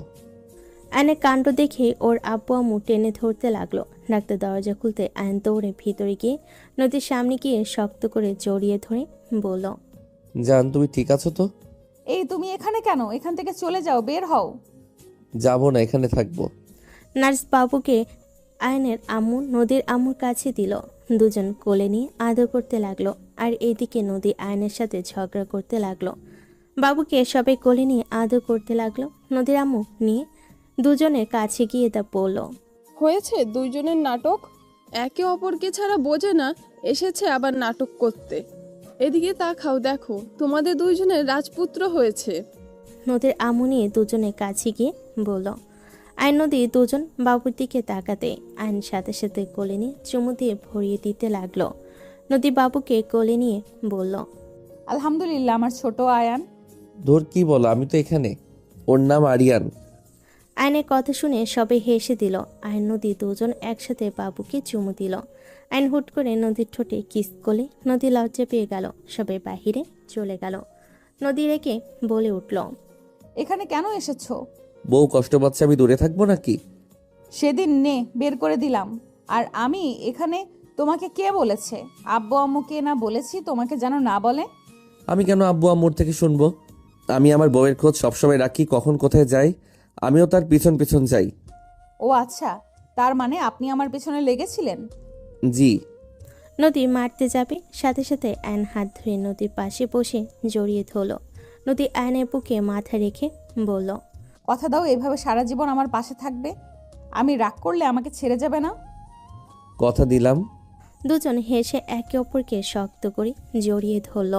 আয়নের কাণ্ড দেখে ওর আব্বু আম্মু টেনে ধরতে লাগলো। ডাক্তার দরজা খুলতে আয়ন দৌড়ে ভিতরে গিয়ে নদীর সামনে গিয়ে শক্ত করে জড়িয়ে ধরে বলল, জান, তুমি ঠিক আছো তো? এই, তুমি এখানে কেন? এখান থেকে চলে যাও, বের হও। যাব না, এখানে থাকবো। নার্স বাবুকে আয়নের আম্মু নদীর আম্মুর কাছে দিল। দুজন কোলে নিয়ে আদর করতে লাগলো। আর এইদিকে নদী আয়নের সাথে ঝগড়া করতে লাগলো। বাবুকে সবাই কোলে নিয়ে আদর করতে লাগলো। নদীর আম্মু নিয়ে দুজনের কাছে গিয়ে তা বলল, হয়েছে দুইজনের নাটক। একে অপরকে ছাড়া বোঝে না, এসেছে আবার নাটক করতে। এদিকে তাকাও, দেখো তোমাদের দুইজনের রাজপুত্র হয়েছে। নদীর আম্মু নিয়ে দুজনের কাছে গিয়ে বলল। আয়ন নদী দুজন বাবুর দিকে তাকাতে আয়ন সাথে সাথে কোলে নিয়ে চুমু দিয়ে ভরিয়ে দিতে লাগলো। নদী বাবুকে কোলে নিয়ে বলল, আলহামদুলিল্লাহ, আমার ছোট আয়ান। ধর, কি বলো? আমি তো এখানে। ওর নাম আরিয়ান। আয়নের কথা শুনে সবাই হেসে দিল। আয়ন নদী দুজন একসাথে বাবুকে চুমু দিল। আয়ন হুট করে নদীর ঠোঁটে কিস করলে নদী লজ্জা পেয়ে গেল। সবাই বাহিরে চলে গেল। নদী রেখে বলে উঠল, এখানে কেন এসেছো? বউ কষ্ট পাচ্ছে, আমি দূরে থাকবো নাকি? সেদিন বের করে দিলাম। আর আমি এখানে, তোমাকে কে বলেছে? আব্বু আম্মুকে না বলেছি তোমাকে যেন না বলে? আমি কেন আব্বু আম্মুর থেকে শুনবো? আমি আমার বউয়ের খোঁজ সবসময় রাখি, কখন কোথায় যাই আমিও তার পিছন পিছন যাই। ও আচ্ছা, তার মানে আপনি আমার পেছনে লেগেছিলেন? জি। নদী মারতে যাবে, সাথে সাথে আয়ন হাত ধরে নদীর পাশে বসে জড়িয়ে ধরল। নদী আয়নের বুকে মাথা রেখে বলল, কথা দাও এভাবে সারা জীবন আমার পাশে থাকবে। আমি রাগ করলে আমাকে ছেড়ে যাবে না? কথা দিলাম। দুজন হেসে একে অপরকে শক্ত করে জড়িয়ে ধরল।